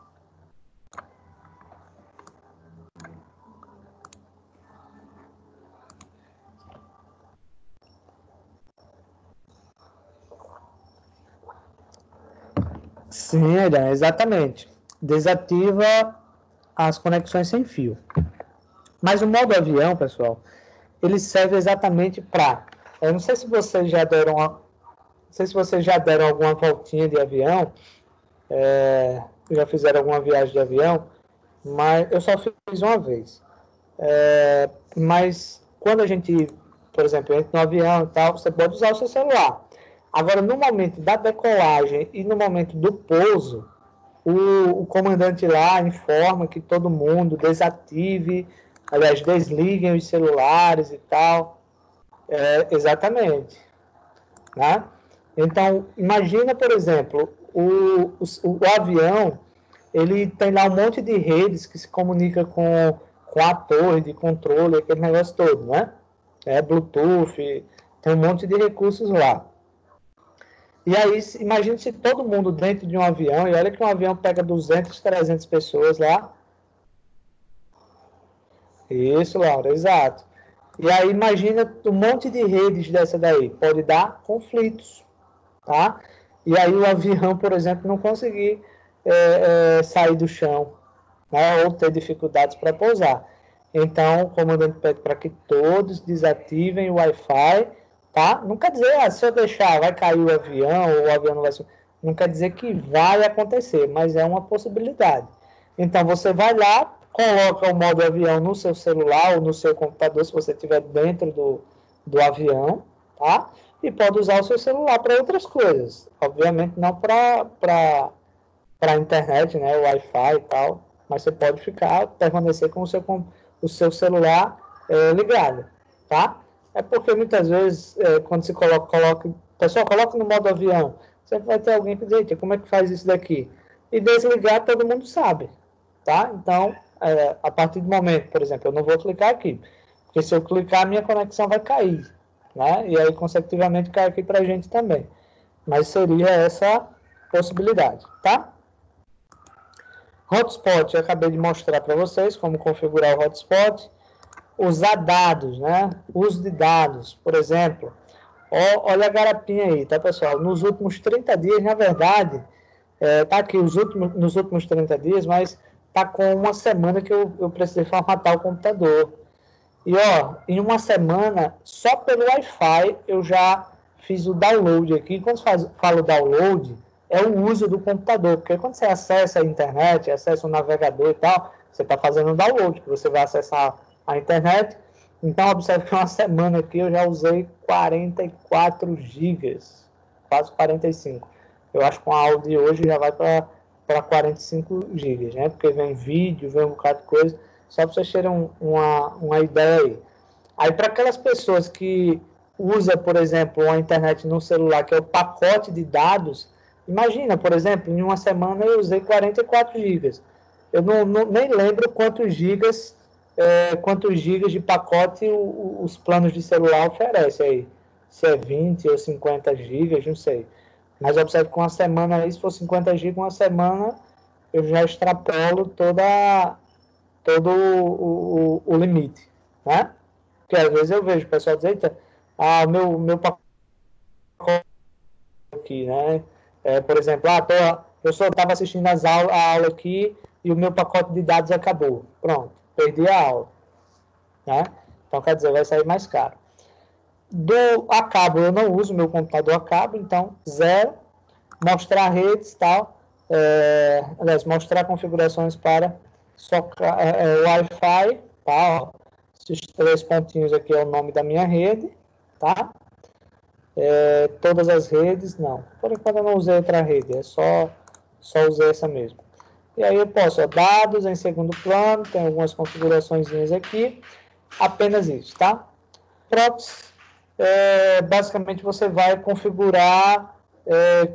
Sim, exatamente. Desativa as conexões sem fio. Mas o modo avião, pessoal, ele serve exatamente para... Eu não sei se vocês já deram alguma voltinha de avião, já fizeram alguma viagem de avião, mas eu só fiz uma vez. Mas quando a gente, por exemplo, entra no avião e tal, você pode usar o seu celular. Agora, no momento da decolagem e no momento do pouso, o comandante lá informa que todo mundo desliguem os celulares e tal. Exatamente. Né? Então, imagina, por exemplo, o avião, ele tem lá um monte de redes que se comunica com a torre de controle, aquele negócio todo, né? Bluetooth, tem um monte de recursos lá. E aí, imagine se todo mundo dentro de um avião, e olha que um avião pega 200, 300 pessoas lá. Isso, Laura, exato. E aí, imagina um monte de redes dessa daí, pode dar conflitos, tá? E aí o avião, por exemplo, não conseguir sair do chão, né? Ou ter dificuldades para pousar. Então, o comandante pede para que todos desativem o Wi-Fi, tá? Não quer dizer, se eu deixar, vai cair o avião, ou o avião não vai subir. Não quer dizer que vai acontecer, mas é uma possibilidade. Então, você vai lá, coloca o modo avião no seu celular ou no seu computador, se você estiver dentro do avião, tá? E pode usar o seu celular para outras coisas. Obviamente, não para a internet, né? O Wi-Fi e tal, mas você pode permanecer com o seu celular ligado, tá? É porque muitas vezes, quando se pessoal, coloca no modo avião, sempre vai ter alguém que diz, como é que faz isso daqui? E desligar, todo mundo sabe, tá? Então, a partir do momento, por exemplo, eu não vou clicar aqui, porque se eu clicar, a minha conexão vai cair, né? E aí, consecutivamente, cai aqui para a gente também. Mas seria essa possibilidade, tá? Hotspot, eu acabei de mostrar para vocês como configurar o hotspot. Usar dados, né? Uso de dados, por exemplo. Olha a garapinha aí, tá, pessoal? Nos últimos 30 dias, na verdade, tá aqui nos últimos 30 dias, mas tá com uma semana que eu precisei formatar o computador. E, em uma semana, só pelo Wi-Fi, eu já fiz o download aqui. Quando falo download, é o uso do computador, porque quando você acessa a internet, acessa o navegador e tal, você está fazendo um download, que você vai acessar a internet. Então, observe que uma semana aqui eu já usei 44 gigas, quase 45. Eu acho que com a aula de hoje já vai para 45 gigas, né? Porque vem vídeo, vem um bocado de coisa, só para vocês terem uma ideia aí. Aí, para aquelas pessoas que usam, por exemplo, a internet no celular, que é o pacote de dados, imagina, por exemplo, em uma semana eu usei 44 gigas. Eu nem lembro quantos gigas de pacote os planos de celular oferecem aí. Se é 20 ou 50 gigas, não sei. Mas observe que uma semana aí, se for 50 gigas, uma semana eu já extrapolo todo o limite, né? Porque às vezes eu vejo o pessoal dizer, meu pacote aqui, né? Por exemplo, eu só estava assistindo a aula aqui e o meu pacote de dados acabou. Pronto, perdi a aula, né? Então, quer dizer, vai sair mais caro. A cabo, eu não uso meu computador a cabo, então, zero. Mostrar redes e tal. Aliás, mostrar configurações para Wi-Fi, tá? Esses 3 pontinhos aqui é o nome da minha rede, tá? Todas as redes, não. Por enquanto eu não usei outra rede, só usei essa mesmo. E aí eu posso, dados em segundo plano, tem algumas configurações aqui, apenas isso, tá? Proxy, basicamente você vai configurar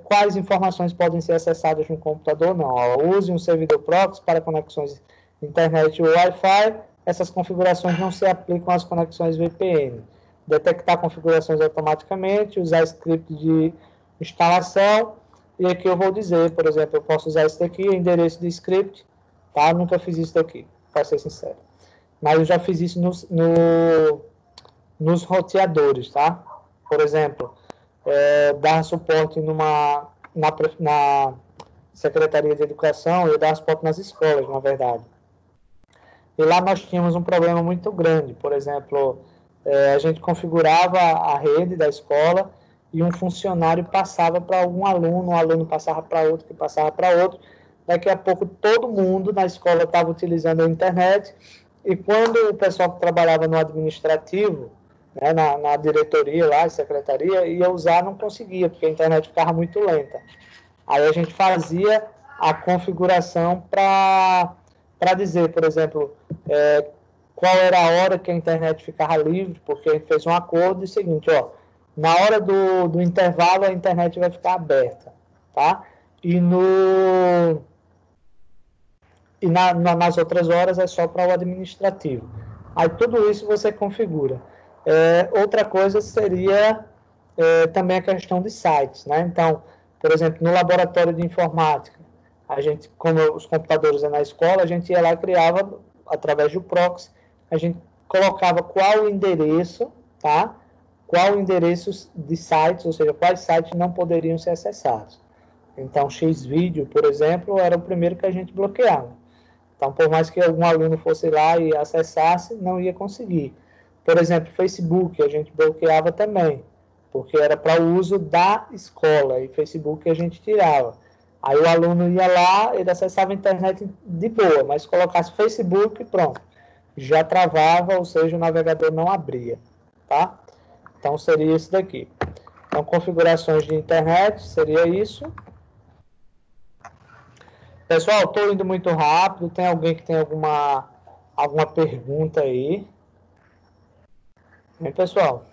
quais informações podem ser acessadas no computador, não. Use um servidor proxy para conexões internet ou Wi-Fi, essas configurações não se aplicam às conexões VPN. Detectar configurações automaticamente, usar script de instalação, e aqui eu vou dizer, por exemplo, eu posso usar isso daqui, endereço de script, tá? Nunca fiz isso daqui, para ser sincero. Mas eu já fiz isso nos roteadores, tá? Por exemplo, dar suporte na Secretaria de Educação, eu dar suporte nas escolas, na verdade. E lá nós tínhamos um problema muito grande. Por exemplo, a gente configurava a rede da escola e um funcionário passava para algum aluno, um aluno passava para outro, que passava para outro. Daqui a pouco todo mundo na escola estava utilizando a internet, e quando o pessoal que trabalhava no administrativo, né, na diretoria lá, secretaria, ia usar, não conseguia, porque a internet ficava muito lenta. Aí a gente fazia a configuração para dizer, por exemplo, qual era a hora que a internet ficava livre, porque a gente fez um acordo, e o seguinte, ó, na hora do intervalo a internet vai ficar aberta, tá? Nas outras horas é só para o administrativo. Aí tudo isso você configura. Outra coisa seria também a questão de sites, né? Então, por exemplo, no laboratório de informática, a gente, como os computadores é na escola, a gente ia lá e criava, através do proxy, a gente colocava qual o endereço, tá? Qual o endereço de sites, ou seja, quais sites não poderiam ser acessados. Então, Xvideo, por exemplo, era o primeiro que a gente bloqueava. Então, por mais que algum aluno fosse lá e acessasse, não ia conseguir. Por exemplo, Facebook, a gente bloqueava também, porque era para o uso da escola, e Facebook a gente tirava. Aí o aluno ia lá, ele acessava a internet de boa, mas se colocasse Facebook, pronto, já travava, ou seja, o navegador não abria, tá? Então, seria isso daqui. Então, configurações de internet, seria isso. Pessoal, estou indo muito rápido. Tem alguém que tem alguma pergunta aí? Hein, pessoal?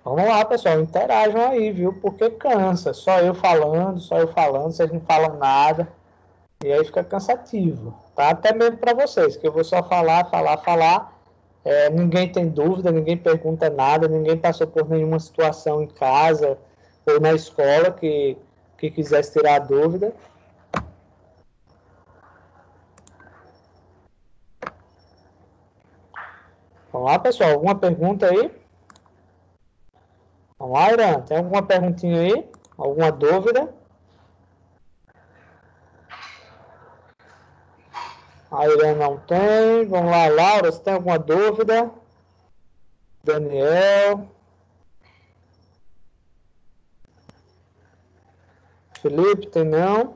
Vamos lá, pessoal. Interajam aí, viu? Porque cansa. Só eu falando, vocês não falam nada. E aí fica cansativo. Tá? Até mesmo para vocês, que eu vou só falar. Ninguém tem dúvida, ninguém pergunta nada, ninguém passou por nenhuma situação em casa ou na escola que quisesse tirar a dúvida. Vamos lá, pessoal. Alguma pergunta aí? Vamos lá, Irã. Tem alguma perguntinha aí? Alguma dúvida? A Irã não tem. Vamos lá, Laura. Você tem alguma dúvida? Daniel. Felipe, tem não?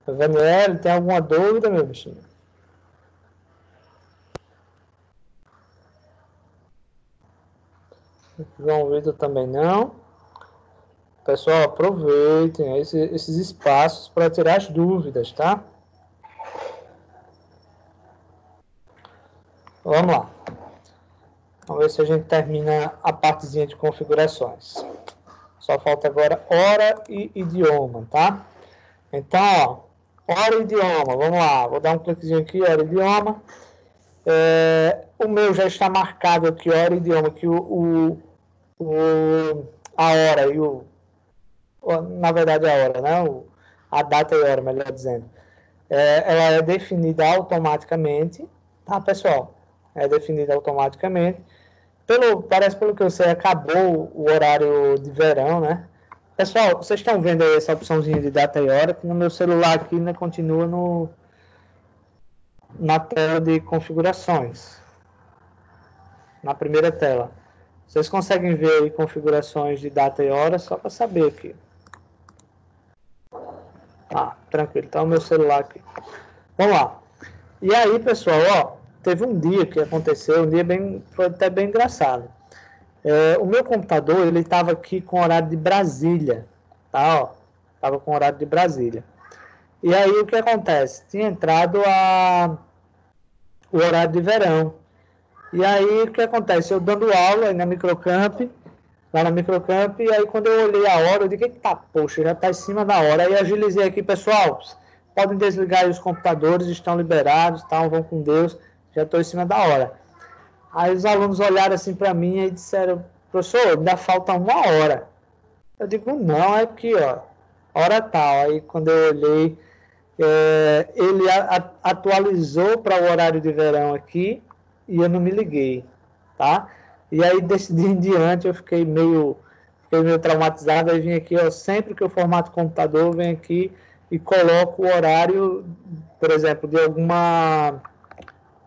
Daniel, tem alguma dúvida, meu bichinho? João Vitor também não. Pessoal, aproveitem esses espaços para tirar as dúvidas, tá? Vamos lá. Vamos ver se a gente termina a partezinha de configurações. Só falta agora hora e idioma, tá? Então, ó, hora e idioma, vamos lá. Vou dar um cliquezinho aqui, hora e idioma. O meu já está marcado aqui, hora e idioma, que a hora e na verdade a hora, né? A data e hora, melhor dizendo. Ela é definida automaticamente, tá, pessoal? É definida automaticamente. Parece pelo que eu sei, acabou o horário de verão, né? Pessoal, vocês estão vendo aí essa opçãozinha de data e hora, que no meu celular aqui ainda continua na tela de configurações. Na primeira tela. Vocês conseguem ver aí configurações de data e hora, só para saber aqui. Tranquilo, tá o meu celular aqui. Vamos lá. E aí, pessoal, ó, teve um dia que aconteceu, foi até bem engraçado. O meu computador, ele estava aqui com horário de Brasília, tá, ó, estava com horário de Brasília. E aí, o que acontece? Tinha entrado o horário de verão. E aí, o que acontece? Eu dando aula aí na Microcamp, lá na Microcamp, e aí quando eu olhei a hora, eu disse, poxa, já está em cima da hora. Aí agilizei aqui, pessoal, podem desligar aí os computadores, estão liberados, tá, vão com Deus, já estou em cima da hora. Aí os alunos olharam assim para mim e disseram, professor, ainda falta 1 hora. Eu digo, não, é aqui, ó, hora tal. Aí quando eu olhei, ele atualizou para o horário de verão aqui e eu não me liguei, tá? E aí desse dia em diante eu fiquei meio traumatizado. Aí vim aqui, ó, sempre que eu formato computador, eu venho aqui e coloco o horário, por exemplo, de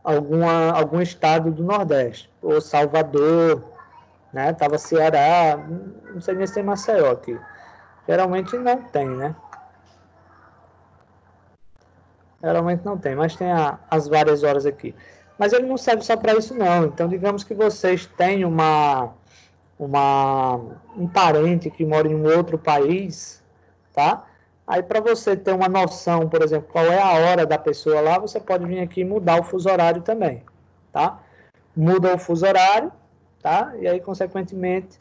algum estado do Nordeste, ou Salvador, né? Tava Ceará, não sei nem se tem Maceió aqui. Geralmente não tem, né? Geralmente não tem, mas tem as várias horas aqui. Mas ele não serve só para isso, não. Então, digamos que vocês têm um parente que mora em um outro país, tá? Aí, para você ter uma noção, por exemplo, qual é a hora da pessoa lá, você pode vir aqui e mudar o fuso horário também, tá? Muda o fuso horário, tá? E aí, consequentemente,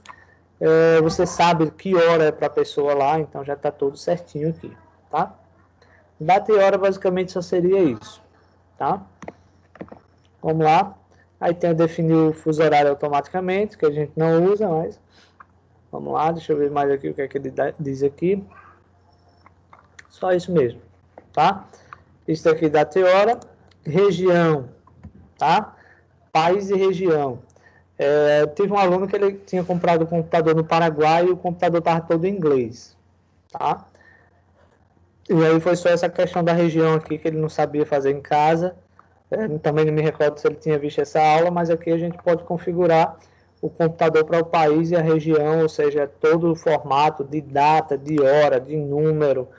você sabe que hora é para a pessoa lá, então já está tudo certinho aqui, tá? Data e hora basicamente só seria isso, tá? Vamos lá. Aí tem definir o fuso horário automaticamente, que a gente não usa, mas vamos lá, deixa eu ver mais aqui o que é que ele diz aqui. Só isso mesmo, tá? Isso aqui data e hora, região, tá? País e região. Tive um aluno que ele tinha comprado o computador no Paraguai e o computador estava todo em inglês, tá? E aí foi só essa questão da região aqui que ele não sabia fazer em casa. Também não me recordo se ele tinha visto essa aula, mas aqui a gente pode configurar o computador para o país e a região, ou seja, todo o formato de data, de hora, de número,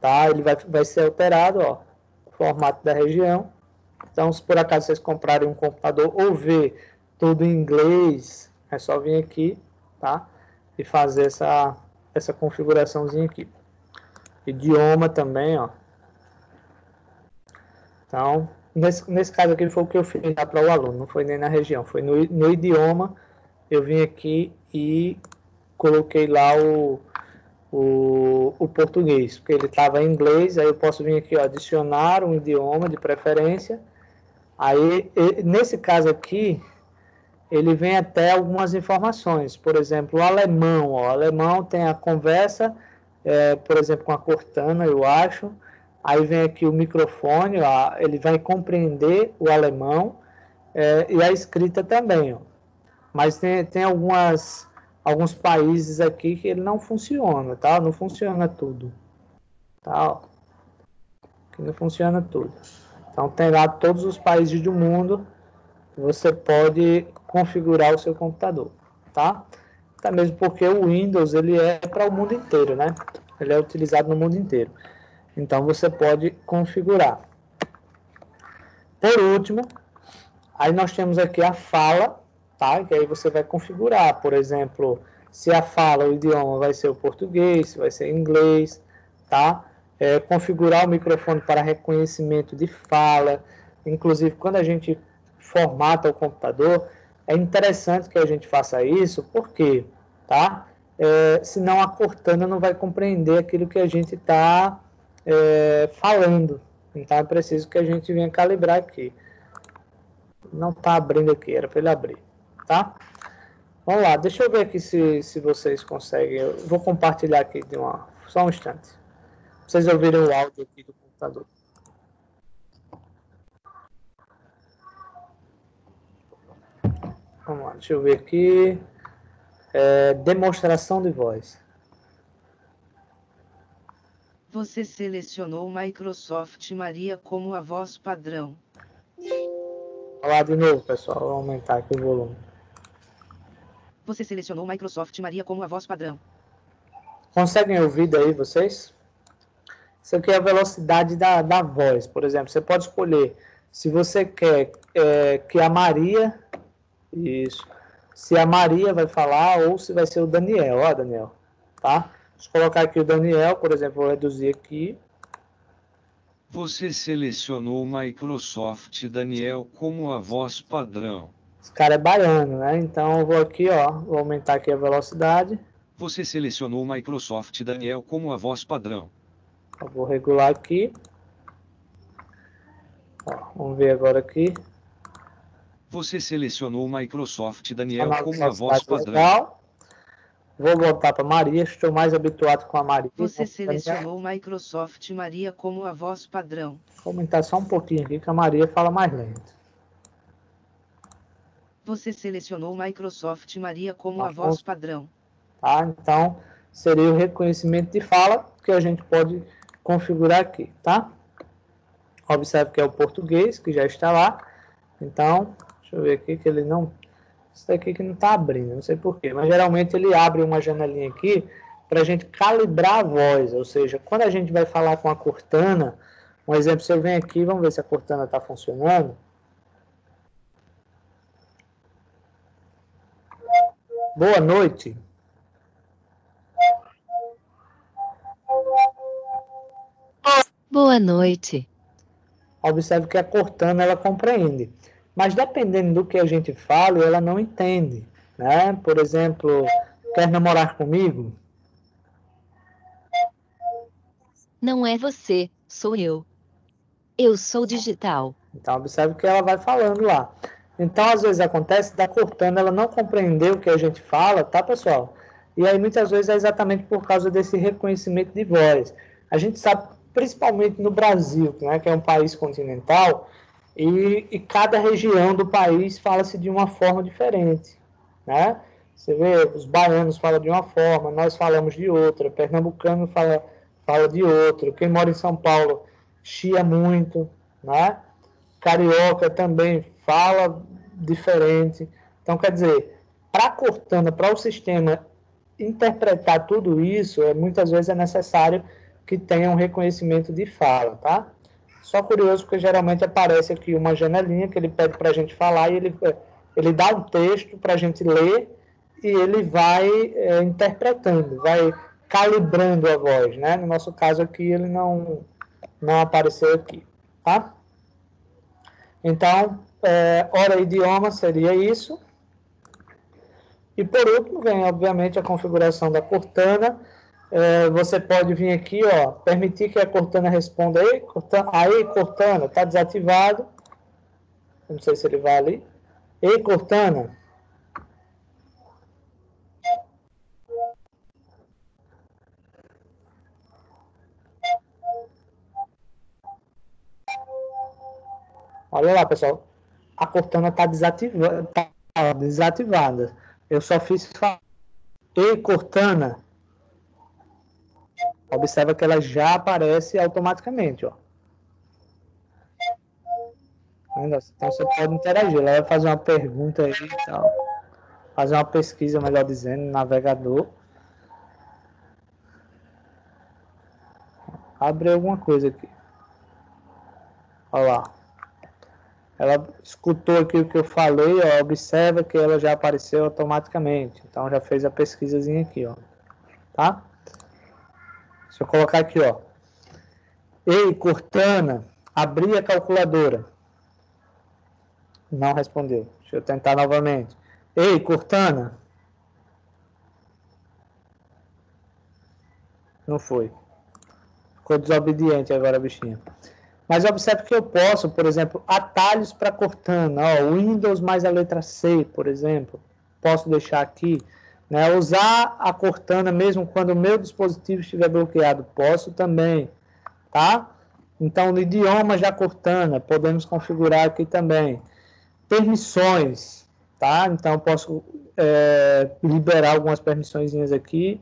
tá? Ele vai ser alterado, ó, o formato da região. Então, se por acaso vocês comprarem um computador ou ver tudo em inglês, é só vir aqui, tá? E fazer essa configuraçãozinha aqui. Idioma também, ó. Então, nesse caso aqui foi o que eu fiz para o aluno, não foi nem na região, foi no idioma, eu vim aqui e coloquei lá o português, porque ele estava em inglês, aí eu posso vir aqui, ó, adicionar um idioma de preferência, aí nesse caso aqui, ele vem até algumas informações, por exemplo, o alemão, ó, o alemão tem a conversa, por exemplo, com a Cortana, eu acho, aí vem aqui o microfone, ó, ele vai compreender o alemão, e a escrita também, ó. Mas tem alguns países aqui que ele não funciona, tá? Não funciona tudo, tá? Que não funciona tudo. Então tem lá todos os países do mundo, você pode configurar o seu computador, tá? Até mesmo porque o Windows ele é para o mundo inteiro, né? Ele é utilizado no mundo inteiro. Então você pode configurar. Por último, aí nós temos aqui a fala, tá? Que aí você vai configurar, por exemplo, se a fala, o idioma vai ser o português, se vai ser inglês, tá? Configurar o microfone para reconhecimento de fala. Inclusive, quando a gente formata o computador, é interessante que a gente faça isso, porque, tá? Senão a Cortana não vai compreender aquilo que a gente está falando. Então é preciso que a gente venha calibrar aqui. Não está abrindo aqui, era para ele abrir, tá? Vamos lá, deixa eu ver aqui se vocês conseguem. Eu vou compartilhar aqui só um instante. Pra vocês ouvirem o áudio aqui do computador. Vamos lá, deixa eu ver aqui. Demonstração de voz. Você selecionou Microsoft Maria como a voz padrão. Vou lá de novo, pessoal. Vou aumentar aqui o volume. Você selecionou Microsoft Maria como a voz padrão. Conseguem ouvir daí vocês? Isso aqui é a velocidade da voz. Por exemplo, você pode escolher se você quer que a Maria... Isso. Se a Maria vai falar ou se vai ser o Daniel. Ó, Daniel. Tá? Deixa eu colocar aqui o Daniel, por exemplo. Vou reduzir aqui. Você selecionou Microsoft Daniel como a voz padrão. Esse cara é baiano, né? Então eu vou aqui, ó. Vou aumentar aqui a velocidade. Você selecionou Microsoft Daniel como a voz padrão. Eu vou regular aqui. Ó, vamos ver agora aqui. Você selecionou Microsoft Daniel Canal de como a voz padrão. legal. Vou voltar para Maria. Estou mais habituado com a Maria. Você selecionou Microsoft Maria como a voz padrão. Vou aumentar só um pouquinho aqui, que a Maria fala mais lento. Você selecionou Microsoft Maria como a voz padrão. Tá? Então, seria o reconhecimento de fala, que a gente pode configurar aqui, tá? Observe que é o português, que já está lá. Então, deixa eu ver aqui que ele não... Isso daqui que não está abrindo, não sei porquê. Mas geralmente ele abre uma janelinha aqui para a gente calibrar a voz. Ou seja, quando a gente vai falar com a Cortana, um exemplo, se eu venho aqui, vamos ver se a Cortana está funcionando. Boa noite. Boa noite. Observe que a Cortana, ela compreende. Mas dependendo do que a gente fala, ela não entende. Né? Por exemplo, quer namorar comigo? Não é você, sou eu. Eu sou digital. Então, observe que ela vai falando lá. Então, às vezes acontece da Cortana ela não compreender o que a gente fala, tá, pessoal? E aí, muitas vezes, é exatamente por causa desse reconhecimento de voz. A gente sabe, principalmente no Brasil, né, que é um país continental, e cada região do país fala-se de uma forma diferente, né? Você vê, os baianos falam de uma forma, nós falamos de outra, pernambucano fala de outra, quem mora em São Paulo chia muito, né? Carioca também fala diferente. Então, quer dizer, para a Cortana, para o sistema interpretar tudo isso, muitas vezes é necessário que tenha um reconhecimento de fala, tá? Só curioso, porque geralmente aparece aqui uma janelinha que ele pede para a gente falar e ele dá um texto para a gente ler e ele vai interpretando, vai calibrando a voz, né? No nosso caso aqui, ele não apareceu aqui, tá? Então, hora idioma seria isso. E por último, vem, obviamente, a configuração da Cortana. Você pode vir aqui, ó, permitir que a Cortana responda. Aí, Cortana, está desativado. Não sei se ele vai ali. Ei, Cortana. Olha lá, pessoal. A Cortana está desativada. Eu só fiz falar. Ei, Cortana. Observa que ela já aparece automaticamente, ó. Então você pode interagir. Ela vai fazer uma pergunta aí e tal. Fazer uma pesquisa, melhor dizendo, no navegador. Abre alguma coisa aqui. Olha lá. Ela escutou aqui o que eu falei, ó, observa que ela já apareceu automaticamente. Então já fez a pesquisazinha aqui, ó. Tá? Se eu colocar aqui, ó. Ei, Cortana, abri a calculadora. Não respondeu. Deixa eu tentar novamente. Ei, Cortana. Não foi. Ficou desobediente agora, bichinha. Mas observe que eu posso, por exemplo, atalhos para Cortana. Ó, Windows mais a letra C, por exemplo. Posso deixar aqui. Né? Usar a Cortana mesmo quando o meu dispositivo estiver bloqueado. Posso também. Tá? Então, no idioma da Cortana, podemos configurar aqui também. Permissões. Tá? Então, posso liberar algumas permissões aqui.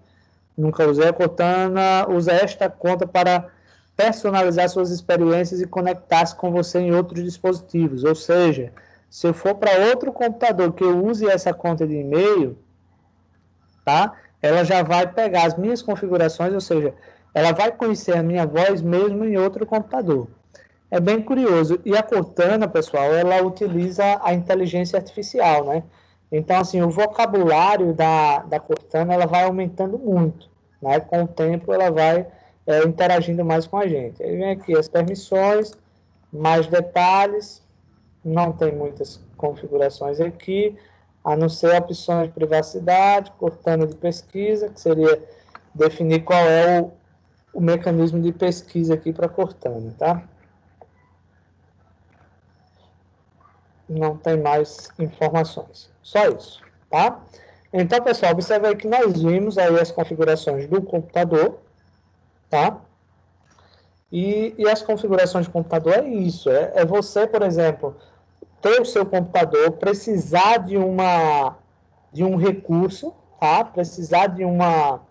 Nunca usei a Cortana. Usa esta conta para personalizar suas experiências e conectar-se com você em outros dispositivos. Ou seja, se eu for para outro computador que eu use essa conta de e-mail, tá? Ela já vai pegar as minhas configurações, ou seja, ela vai conhecer a minha voz mesmo em outro computador. É bem curioso. E a Cortana, pessoal, ela utiliza a inteligência artificial, né? Então, assim, o vocabulário da Cortana, ela vai aumentando muito, né? Com o tempo, ela vai interagindo mais com a gente. Aí vem aqui as permissões, mais detalhes, não tem muitas configurações aqui, a não ser opções de privacidade, Cortana de pesquisa, que seria definir qual é o mecanismo de pesquisa aqui para Cortana, tá? Não tem mais informações, só isso, tá? Então, pessoal, observe aí que nós vimos aí as configurações do computador, tá? E as configurações de computador é isso, é você, por exemplo, ter o seu computador, precisar de um recurso, tá? Precisar de uma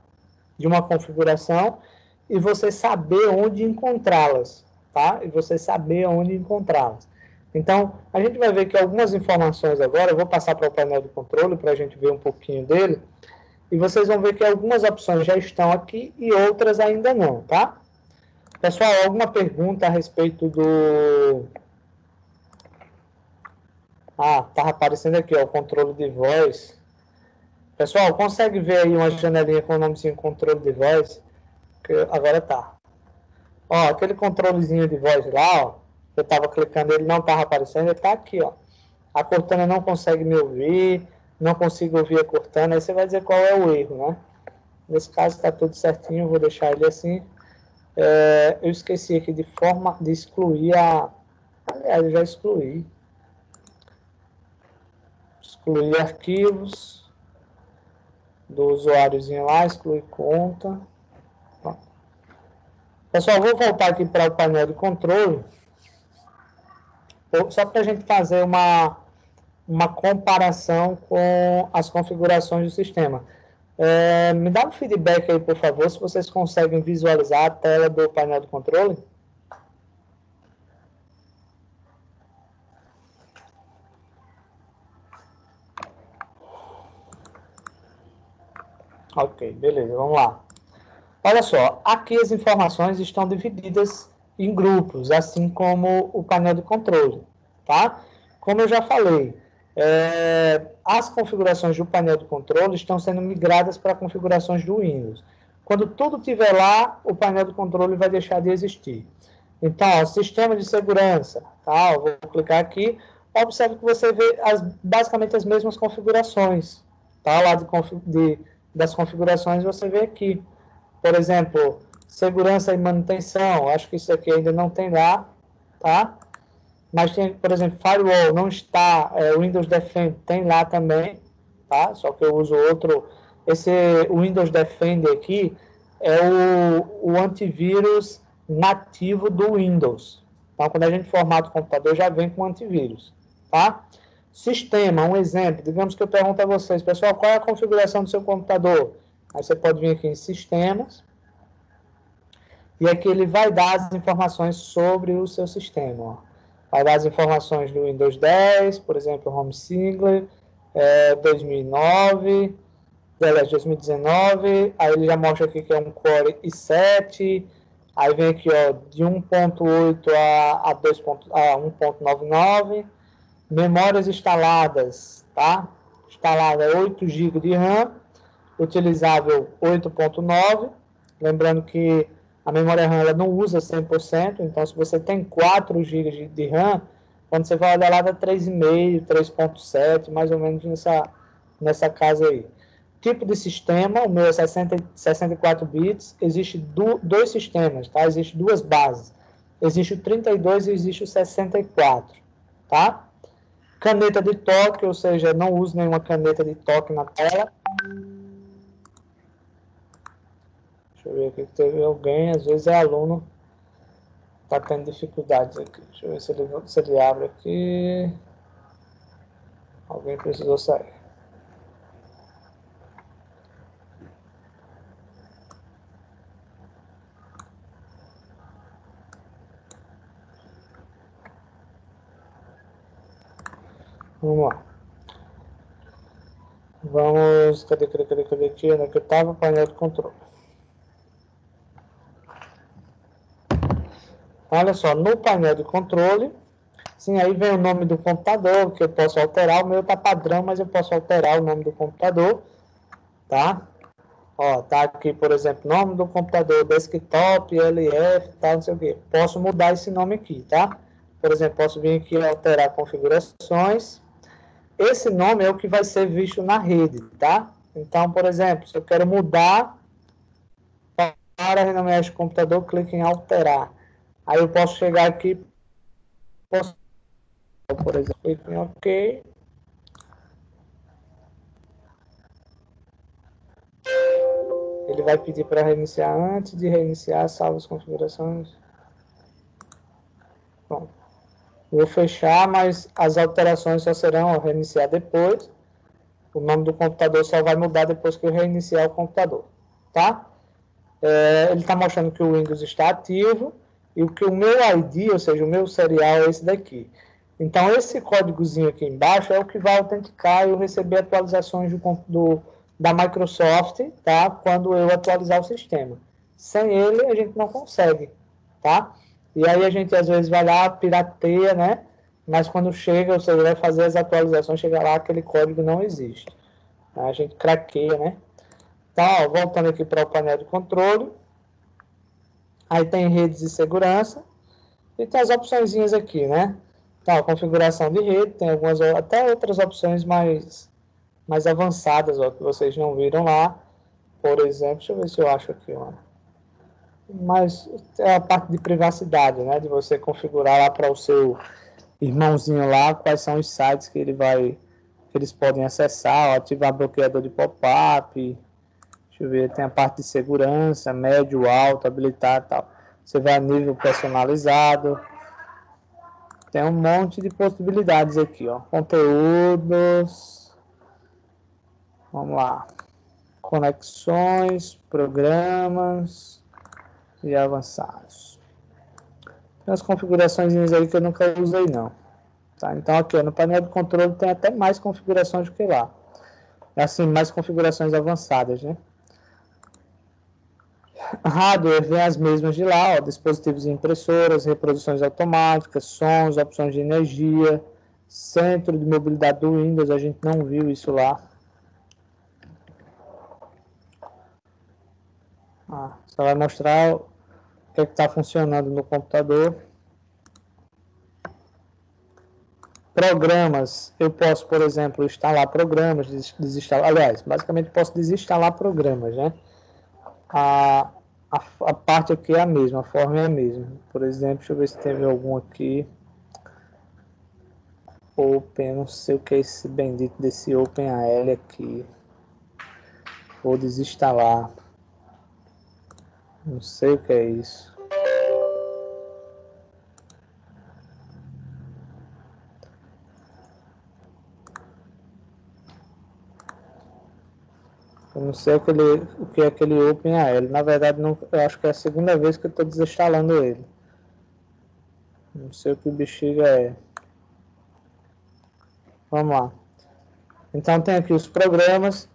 configuração, e você saber onde encontrá-las, tá? E você saber onde encontrá-las. Então, a gente vai ver que algumas informações agora, eu vou passar para o painel de controle para a gente ver um pouquinho dele, e vocês vão ver que algumas opções já estão aqui e outras ainda não, tá? Pessoal, alguma pergunta a respeito do... Ah, estava aparecendo aqui, ó, o controle de voz. Pessoal, consegue ver aí uma janelinha com o nomezinho controle de voz? Que agora tá. Ó, aquele controlezinho de voz lá, ó, eu estava clicando, ele não estava aparecendo, ele está aqui, ó. A Cortana não consegue me ouvir, não consigo ouvir a Cortana, aí você vai dizer qual é o erro, né? Nesse caso está tudo certinho, vou deixar ele assim. Eu esqueci aqui de excluir a... Aliás, eu já excluí. Excluir arquivos do usuáriozinho lá, excluir conta. Pronto. Pessoal, vou voltar aqui para o painel de controle, só para a gente fazer uma comparação com as configurações do sistema. Me dá um feedback aí, por favor, se vocês conseguem visualizar a tela do painel de controle. Ok, beleza, vamos lá. Olha só, aqui as informações estão divididas em grupos, assim como o painel de controle, tá? Como eu já falei, as configurações do painel de controle estão sendo migradas para configurações do Windows. Quando tudo estiver lá, o painel de controle vai deixar de existir. Então, ó, sistema de segurança, tá? Eu vou clicar aqui, observe que você vê basicamente as mesmas configurações, tá? Lá das configurações você vê aqui. Por exemplo, segurança e manutenção, acho que isso aqui ainda não tem lá, tá? Mas tem, por exemplo, firewall, não está, Windows Defender tem lá também, tá? Só que eu uso outro, esse Windows Defender aqui é o antivírus nativo do Windows. Então, quando a gente formata o computador, já vem com antivírus, tá? Sistema, um exemplo, digamos que eu pergunto a vocês, pessoal, qual é a configuração do seu computador? Aí você pode vir aqui em sistemas, e aqui ele vai dar as informações sobre o seu sistema, ó. Vai dar as informações do Windows 10, por exemplo, Home Single, 2009, 2019, aí ele já mostra aqui que é um Core i7, aí vem aqui, ó, de 1.8 a 1.99, memórias instaladas, tá? Instalada 8 GB de RAM, utilizável 8.9, lembrando que a memória RAM ela não usa 100%, então se você tem 4 GB de RAM, quando você vai olhar lá dá 3,5, 3.7, mais ou menos nessa casa aí. Tipo de sistema, o meu é 64 bits, existe dois sistemas, tá? Existe duas bases. Existe o 32 e existe o 64, tá? Caneta de toque, ou seja, não uso nenhuma caneta de toque na tela. Deixa eu ver aqui, teve alguém, às vezes é aluno, está tendo dificuldades aqui. Deixa eu ver se ele abre aqui. Alguém precisou sair. Vamos lá. Vamos, cadê aqui? Onde é que eu estava? Painel de controle. Olha só, no painel de controle, sim, aí vem o nome do computador, que eu posso alterar. O meu está padrão, mas eu posso alterar o nome do computador, tá? Ó, tá aqui, por exemplo, nome do computador, desktop, LF, tal, não sei o quê. Posso mudar esse nome aqui, tá? Por exemplo, posso vir aqui e alterar configurações. Esse nome é o que vai ser visto na rede, tá? Então, por exemplo, se eu quero mudar para renomear este computador, clique em alterar. Aí eu posso chegar aqui, por exemplo, clique em OK. Ele vai pedir para reiniciar antes de reiniciar, salva as configurações. Bom, vou fechar, mas as alterações só serão reiniciar depois. O nome do computador só vai mudar depois que eu reiniciar o computador, tá? ele está mostrando que o Windows está ativo e que o meu ID, ou seja, o meu serial é esse daqui. Então, esse códigozinho aqui embaixo é o que vai autenticar e eu receber atualizações da Microsoft, tá? Quando eu atualizar o sistema. Sem ele, a gente não consegue, tá? E aí a gente, às vezes, vai lá, pirateia, né? Mas quando chega, ou seja, vai fazer as atualizações, chega lá, aquele código não existe. A gente craqueia, né? Então, ó, voltando aqui para o painel de controle. Aí tem redes de segurança. E tem as opçõezinhas aqui, né? Então, configuração de rede, tem algumas, até outras opções mais avançadas, ó, que vocês não viram lá. Por exemplo, deixa eu ver se eu acho aqui, ó. Mas é a parte de privacidade, né? De você configurar lá para o seu irmãozinho lá, quais são os sites que eles podem acessar, ó, ativar bloqueador de pop-up. Deixa eu ver, tem a parte de segurança, médio, alto, habilitar e tal. Você vai a nível personalizado. Tem um monte de possibilidades aqui, ó. Conteúdos. Vamos lá. Conexões, programas e avançados. Tem as configurações aí que eu nunca usei, não. Tá? Então, aqui, ó, no painel de controle tem até mais configurações do que lá. Assim, mais configurações avançadas, né? Hardware vem as mesmas de lá, ó, dispositivos de impressoras, reproduções automáticas, sons, opções de energia, centro de mobilidade do Windows, a gente não viu isso lá. Só vai mostrar o que está funcionando no computador. Programas, eu posso, por exemplo, instalar programas, desinstalar, aliás, basicamente posso desinstalar programas, né? A parte aqui é a mesma, a forma é a mesma. Por exemplo, deixa eu ver se teve algum aqui. Open, não sei o que é esse bendito desse OpenAL aqui. Vou desinstalar. Não sei o que é isso. Eu não sei o que é aquele OpenAL. Na verdade, não, eu acho que é a segunda vez que eu estou desinstalando ele. Não sei o que o bexiga é. Vamos lá. Então, tem aqui os programas.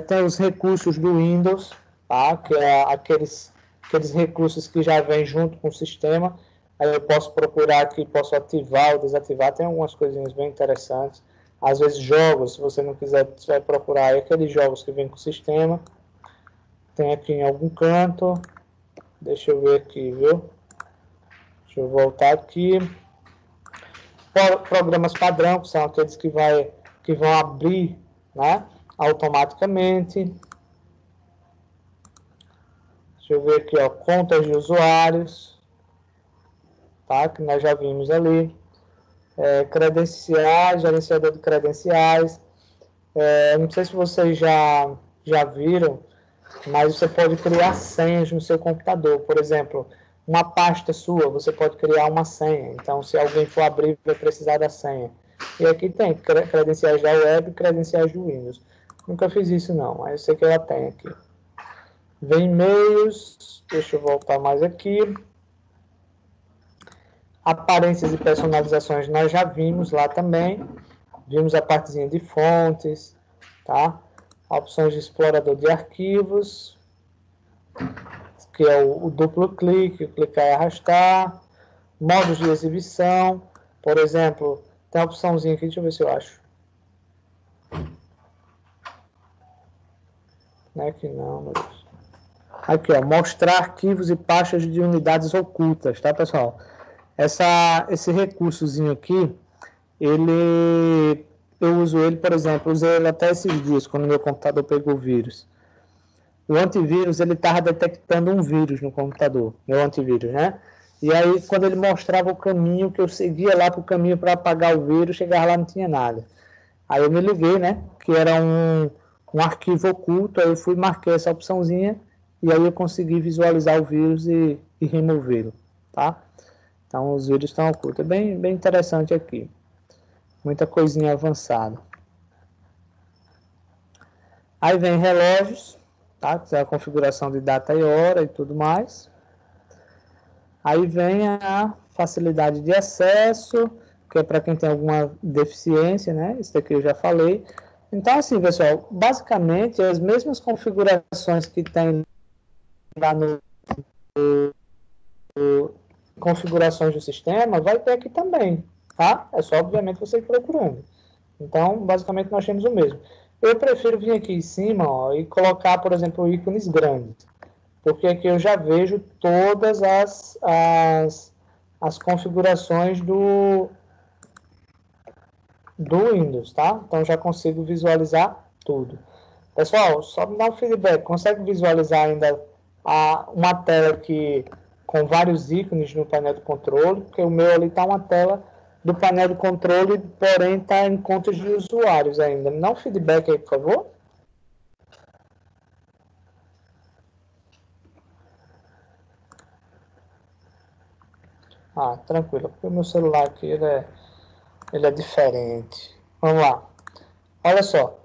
Tem os recursos do Windows, tá? Que é aqueles recursos que já vêm junto com o sistema. Aí eu posso procurar aqui, posso ativar ou desativar. Tem algumas coisinhas bem interessantes. Às vezes jogos, se você não quiser, você vai procurar aí aqueles jogos que vêm com o sistema. Tem aqui em algum canto. Deixa eu ver aqui, viu? Deixa eu voltar aqui. Programas padrão, que são aqueles que vão abrir, né, automaticamente. Deixa eu ver aqui, ó, contas de usuários, tá, que nós já vimos ali. Credenciais, gerenciador de credenciais. Não sei se vocês já viram, mas você pode criar senhas no seu computador. Por exemplo, uma pasta sua, você pode criar uma senha. Então, se alguém for abrir, vai precisar da senha. E aqui tem credenciais da web e credenciais do Windows. Nunca fiz isso, não, mas eu sei que ela tem aqui. Vem e-mails, deixa eu voltar mais aqui. Aparências e personalizações nós já vimos lá também. Vimos a partezinha de fontes, tá? Opções de explorador de arquivos, que é o duplo clique, clicar e arrastar. Modos de exibição, por exemplo, tem a opçãozinha aqui, deixa eu ver se eu acho. Não é que não, meu Deus. Aqui, ó, mostrar arquivos e pastas de unidades ocultas, tá, pessoal? Esse recursozinho aqui, eu uso ele, por exemplo, usei ele até esses dias, quando meu computador pegou vírus. O antivírus, ele estava detectando um vírus no computador, meu antivírus, né? E aí, quando ele mostrava o caminho, que eu seguia lá para o caminho para apagar o vírus, chegava lá não tinha nada. Aí eu me liguei, né, que era um arquivo oculto, aí eu fui, marquei essa opçãozinha, e aí eu consegui visualizar o vírus e removê-lo, tá? Então, os vírus estão ocultos. É bem interessante aqui. Muita coisinha avançada. Aí vem relógios, tá? Que é a configuração de data e hora e tudo mais. Aí vem a facilidade de acesso, que é para quem tem alguma deficiência, né? Isso daqui eu já falei. Então, assim, pessoal, basicamente, as mesmas configurações que tem lá no configurações do sistema, vai ter aqui também, tá? É só, obviamente, você ir procurando. Então, basicamente, nós temos o mesmo. Eu prefiro vir aqui em cima, ó, e colocar, por exemplo, ícones grandes, porque aqui eu já vejo todas as configurações do Windows, tá? Então, já consigo visualizar tudo. Pessoal, só me dá um feedback. Consegue visualizar ainda uma tela aqui com vários ícones no painel de controle? Porque o meu ali está uma tela do painel de controle, porém está em contas de usuários ainda. Me dá um feedback aí, por favor. Ah, tranquilo, porque o meu celular aqui ele é diferente. Vamos lá. Olha só.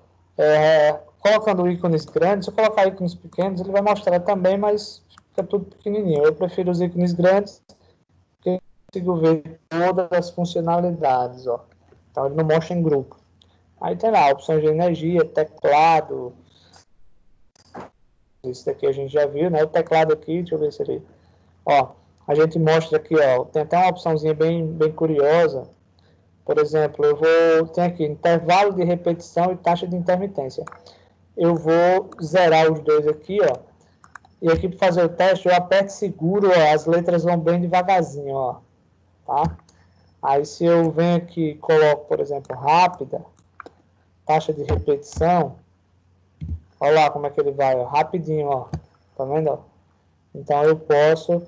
Colocando ícones grandes, se eu colocar ícones pequenos, ele vai mostrar também, mas fica tudo pequenininho. Eu prefiro os ícones grandes, porque eu consigo ver todas as funcionalidades, ó. Então ele não mostra em grupo. Aí tem lá opções de energia, teclado. Isso daqui a gente já viu, né? O teclado aqui, deixa eu ver se ele... Ó, a gente mostra aqui, ó, tem até uma opçãozinha bem curiosa. Por exemplo, tem aqui intervalo de repetição e taxa de intermitência. Eu vou zerar os dois aqui, ó. E aqui para fazer o teste, eu aperto seguro, ó, as letras vão bem devagarzinho, ó. Tá? Aí se eu venho aqui e coloco, por exemplo, rápida, taxa de repetição, olha lá como é que ele vai, ó, rapidinho, ó. Tá vendo, ó? Então eu posso...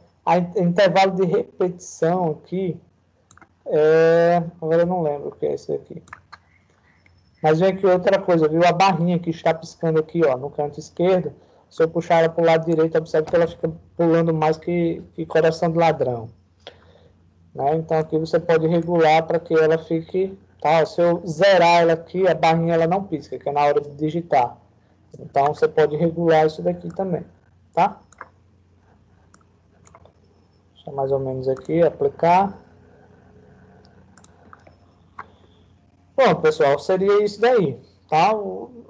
intervalo de repetição aqui, agora eu não lembro o que é esse aqui. Mas vem aqui outra coisa, viu? A barrinha que está piscando aqui, ó, no canto esquerdo. Se eu puxar ela para o lado direito, observe que ela fica pulando mais que coração de ladrão. Né? Então aqui você pode regular para que ela fique... Tá? Se eu zerar ela aqui, a barrinha ela não pisca, que é na hora de digitar. Então você pode regular isso daqui também. Tá? Deixa mais ou menos aqui, aplicar. Bom, pessoal, seria isso daí, tá?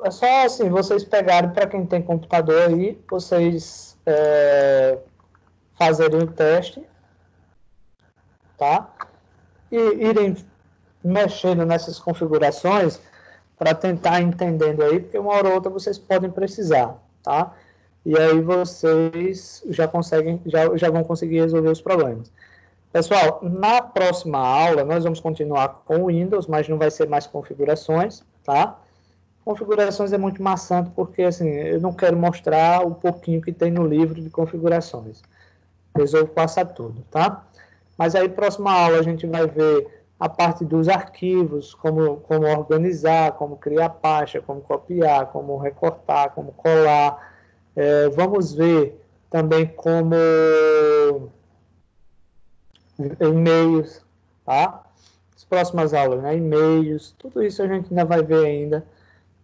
É só assim, vocês pegarem, para quem tem computador aí, vocês fazerem o teste, tá? E irem mexendo nessas configurações para tentar entendendo aí, porque uma hora ou outra vocês podem precisar, tá? E aí vocês já vão conseguir resolver os problemas. Pessoal, na próxima aula nós vamos continuar com o Windows, mas não vai ser mais configurações, tá? Configurações é muito maçante porque assim, eu não quero mostrar o pouquinho que tem no livro de configurações. Resolvo passar tudo, tá? Mas aí próxima aula a gente vai ver a parte dos arquivos, como organizar, como criar pasta, como copiar, como recortar, como colar. Vamos ver também como e-mails, tá? As próximas aulas, né? E-mails, tudo isso a gente ainda vai ver ainda,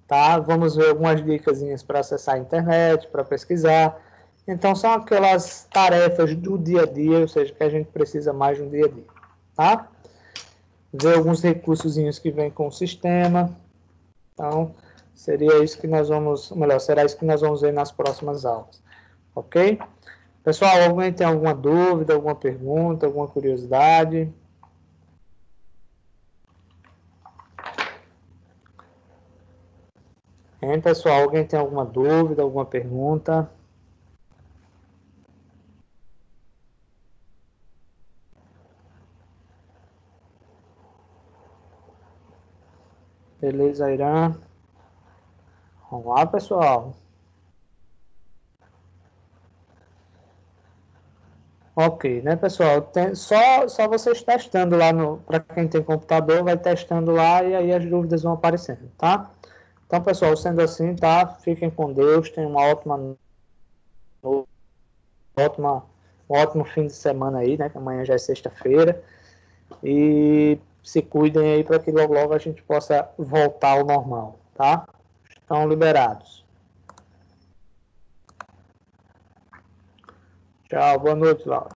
tá? Vamos ver algumas dicasinhas para acessar a internet, para pesquisar. Então, são aquelas tarefas do dia a dia, ou seja, que a gente precisa mais no dia a dia, tá? Ver alguns recursozinhos que vem com o sistema. Então, seria isso que nós vamos, melhor, será isso que nós vamos ver nas próximas aulas, ok? Pessoal, alguém tem alguma dúvida, alguma pergunta, alguma curiosidade? Hein, pessoal, alguém tem alguma dúvida, alguma pergunta? Beleza, Irã? Vamos lá, pessoal. Ok, né, pessoal? Só vocês testando lá, para quem tem computador, vai testando lá e aí as dúvidas vão aparecendo, tá? Então, pessoal, sendo assim, tá? Fiquem com Deus, tenham uma um ótimo fim de semana aí, né? Que amanhã já é sexta-feira. E se cuidem aí para que logo a gente possa voltar ao normal, tá? Estão liberados. Tchau, boa noite, Laura.